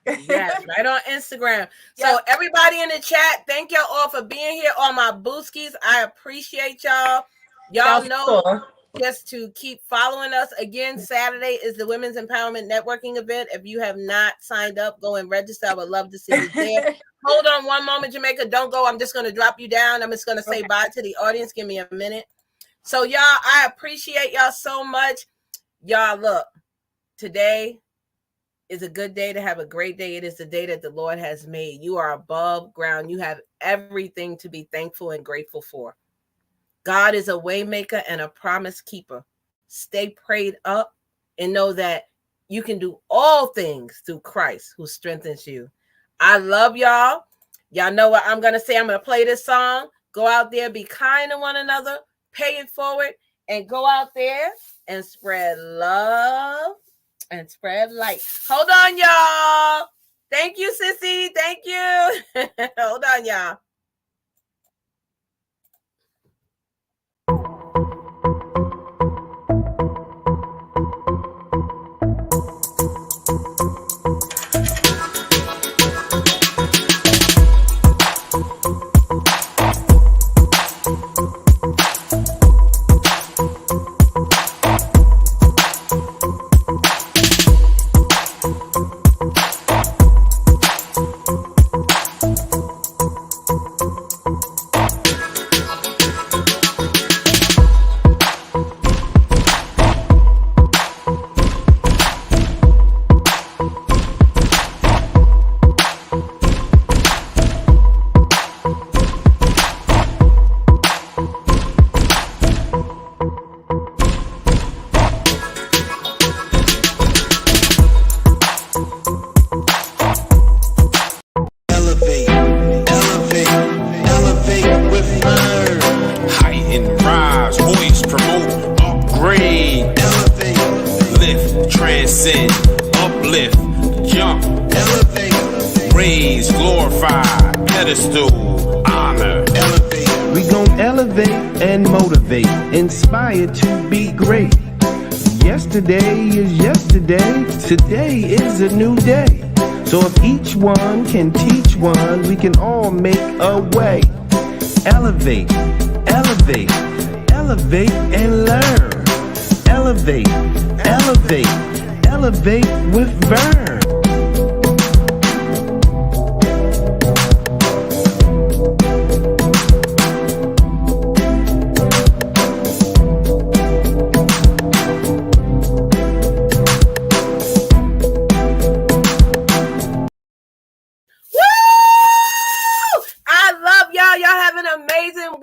Yes, right on Instagram. So everybody in the chat, thank y'all all for being here. All my booskies, I appreciate y'all. Y'all know just to keep following us. Again, Saturday is the Women's Empowerment Networking event. If you have not signed up, go and register. I would love to see you there. Hold on one moment, Jamaica. Don't go. I'm just going to drop you down. I'm just going to say bye to the audience. Give me a minute. So y'all, I appreciate y'all so much. Y'all, look, today is a good day to have a great day. It is the day that the Lord has made. You are above ground. You have everything to be thankful and grateful for. God is a way maker and a promise keeper. Stay prayed up and know that you can do all things through Christ who strengthens you. I love y'all. Y'all know what I'm going to say. I'm going to play this song. Go out there, be kind to one another, pay it forward, and go out there and spread love and spread light. Hold on, y'all. Thank you, Sissy. Thank you. Hold on, y'all. transcend, uplift, jump, elevate, raise, glorify, pedestal, honor, elevate. We gon' elevate and motivate, inspire to be great. Yesterday is yesterday, today is a new day. So if each one can teach one, we can all make a way. Elevate, elevate, elevate and learn. Elevate, elevate, elevate with Vern.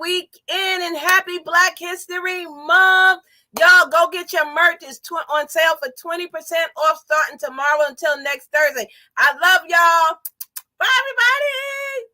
Weekend and happy Black History Month. Y'all go get your merch. It's on sale for 20% off starting tomorrow until next Thursday. I love y'all. Bye, everybody.